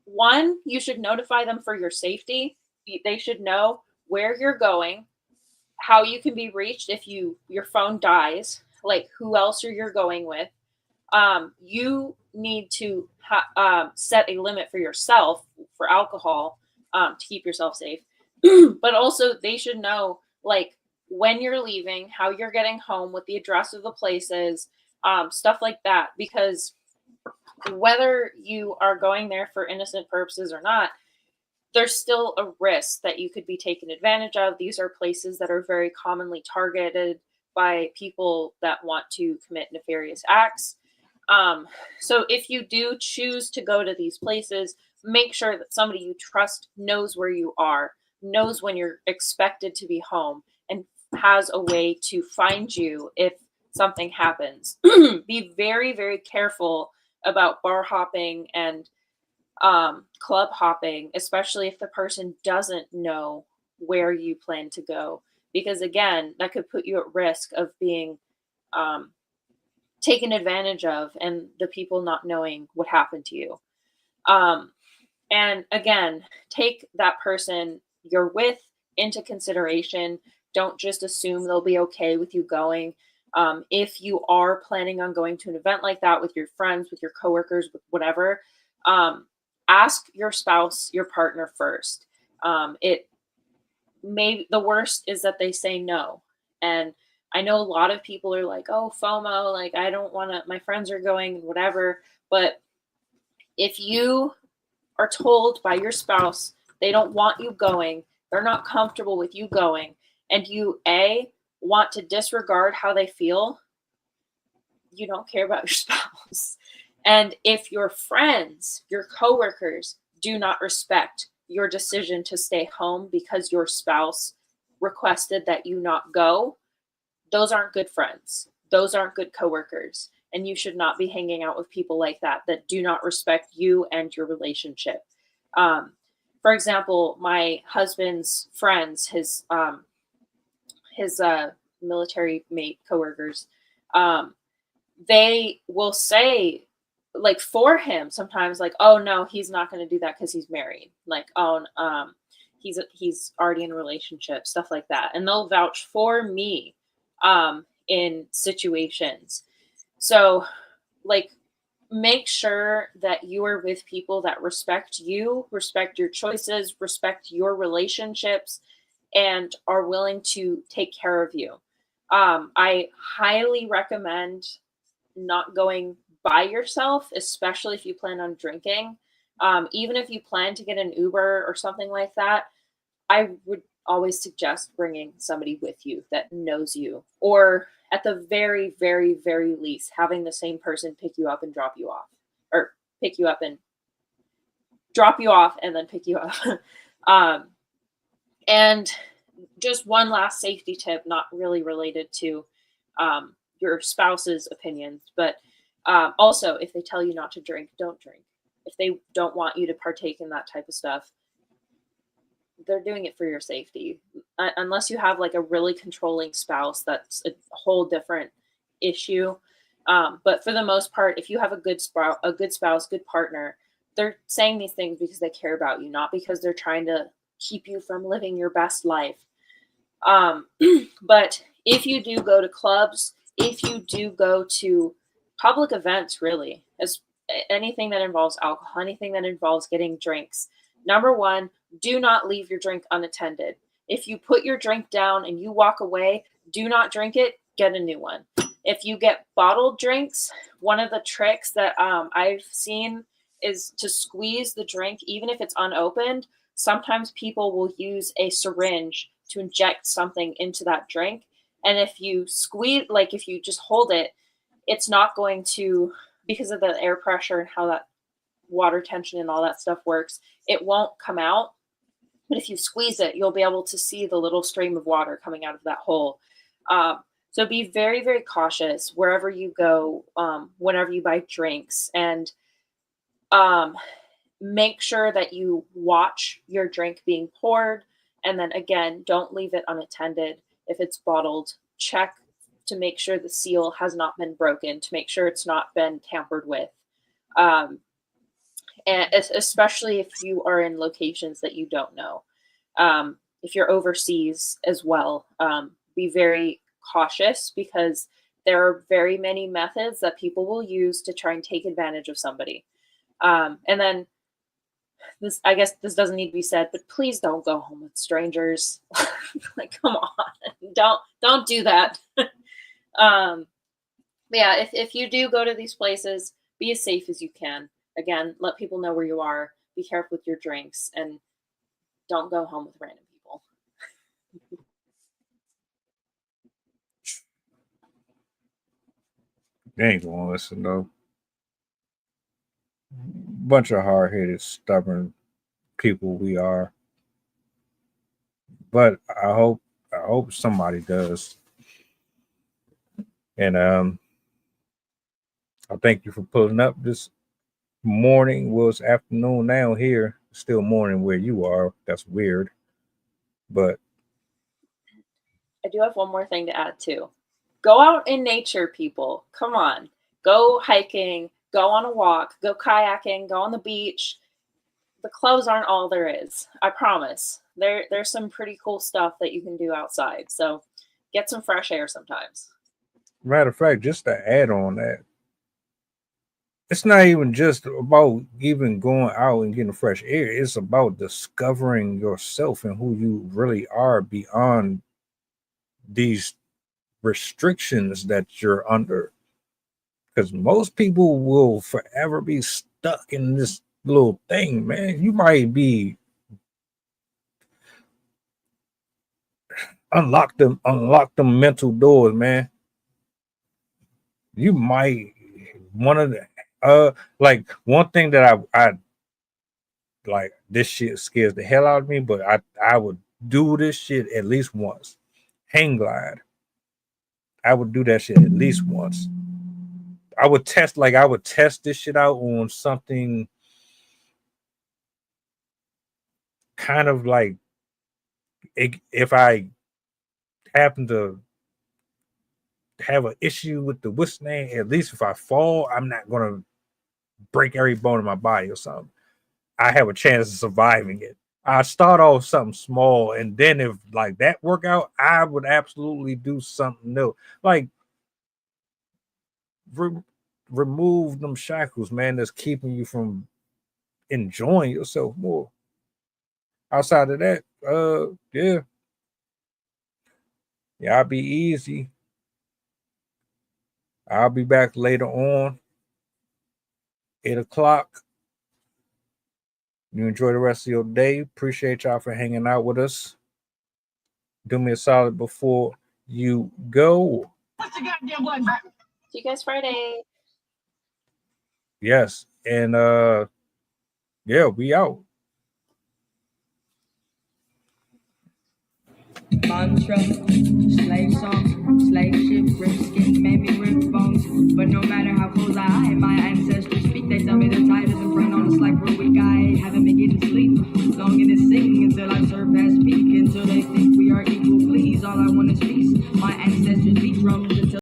one, you should notify them for your safety. They should know where you're going, how you can be reached if your phone dies, like who else you're going with. You need to set a limit for yourself for alcohol to keep yourself safe. But also, they should know like when you're leaving, how you're getting home, what the address of the place is, stuff like that. Because whether you are going there for innocent purposes or not, there's still a risk that you could be taken advantage of. These are places that are very commonly targeted by people that want to commit nefarious acts. So if you do choose to go to these places, make sure that somebody you trust knows where you are, knows when you're expected to be home, and has a way to find you if something happens. Be very, very careful about bar hopping and club hopping, especially if the person doesn't know where you plan to go, because again, that could put you at risk of being taken advantage of and the people not knowing what happened to you. And again, take that person you're with into consideration. Don't just assume they'll be okay with you going. If you are planning on going to an event like that with your friends, with your coworkers, with whatever, ask your spouse, your partner first. It may, the worst is that they say no. And I know a lot of people are like, oh, FOMO, like I don't want to, my friends are going, whatever. But if you are told by your spouse they don't want you going, they're not comfortable with you going, and you want to disregard how they feel, you don't care about your spouse. And if your friends, your coworkers do not respect your decision to stay home because your spouse requested that you not go, those aren't good friends. Those aren't good coworkers. And you should not be hanging out with people like that do not respect you and your relationship. For example, my husband's friends, his military mate coworkers, they will say like for him sometimes, like, oh no, he's not going to do that because he's married, like, oh he's already in a relationship, stuff like that, and they'll vouch for me in situations. So like, make sure that you are with people that respect you, respect your choices, respect your relationships, and are willing to take care of you. I highly recommend not going by yourself, especially if you plan on drinking. Even if you plan to get an Uber or something like that, I would always suggest bringing somebody with you that knows you, or at the very, very, very least, having the same person pick you up and drop you off, or pick you up and drop you off and then pick you up. And just one last safety tip, not really related to your spouse's opinions, but also, if they tell you not to drink, don't drink. If they don't want you to partake in that type of stuff, they're doing it for your safety. Unless you have like a really controlling spouse, that's a whole different issue. But for the most part, if you have a good spouse, good partner, they're saying these things because they care about you, not because they're trying to keep you from living your best life. But if you do go to clubs, if you do go to public events, really, as anything that involves alcohol, anything that involves getting drinks, number one, do not leave your drink unattended. If you put your drink down and you walk away, do not drink it, get a new one. If you get bottled drinks, one of the tricks that I've seen is to squeeze the drink, even if it's unopened. Sometimes people will use a syringe to inject something into that drink. And if you squeeze, like if you just hold it, it's not going to, because of the air pressure and how that water tension and all that stuff works, it won't come out. But if you squeeze it, you'll be able to see the little stream of water coming out of that hole. So be very, very cautious wherever you go, whenever you buy drinks, and make sure that you watch your drink being poured. And then again, don't leave it unattended. If it's bottled, check to make sure the seal has not been broken, to make sure it's not been tampered with. And especially if you are in locations that you don't know. If you're overseas as well, be very cautious, because there are very many methods that people will use to try and take advantage of somebody. And then this, I guess this doesn't need to be said, but please don't go home with strangers. Like, come on, don't do that. But yeah, if you do go to these places, be as safe as you can. Again, let people know where you are. Be careful with your drinks, and don't go home with random people. They ain't gonna listen though. Bunch of hard-headed, stubborn people we are. But I hope somebody does. And I thank you for pulling up this morning. Well, it's afternoon now here. Still morning where you are. That's weird. But I do have one more thing to add too. Go out in nature, people. Come on. Go hiking, go on a walk, go kayaking, go on the beach. The clubs aren't all there is. I promise. There's some pretty cool stuff that you can do outside. So get some fresh air sometimes. matter of fact, just to add on that, it's not even just about even going out and getting fresh air. It's about discovering yourself and who you really are beyond these restrictions that you're under. Because most people will forever be stuck in this little thing, man. You might be unlock them mental doors, man. You might one of the like one thing that I like, this shit scares the hell out of me, but I would do this shit at least once. Hang glide. I would do that shit at least once. I would test this shit out on something kind of like, if I happen to have an issue with the what's name, at least if I fall, I'm not gonna break every bone in my body or something, I have a chance of surviving it. I start off something small, and then if like that work out, I would absolutely do something new. Like remove them shackles, man, that's keeping you from enjoying yourself more. Outside of that, I'll be easy. I'll be back later on, 8:00. You enjoy the rest of your day. Appreciate y'all for hanging out with us. Do me a solid before you go. See you guys Friday. Yes, and we out. Mantra, slave song, slave ship, rip skin, made me rip bones. But no matter how close I hide, my ancestors speak. They tell me they're tired as a friend on a like real weak. I haven't been getting sleep. Longing to sing until I surpass peak. Until they think we are equal, please. All I want is peace. My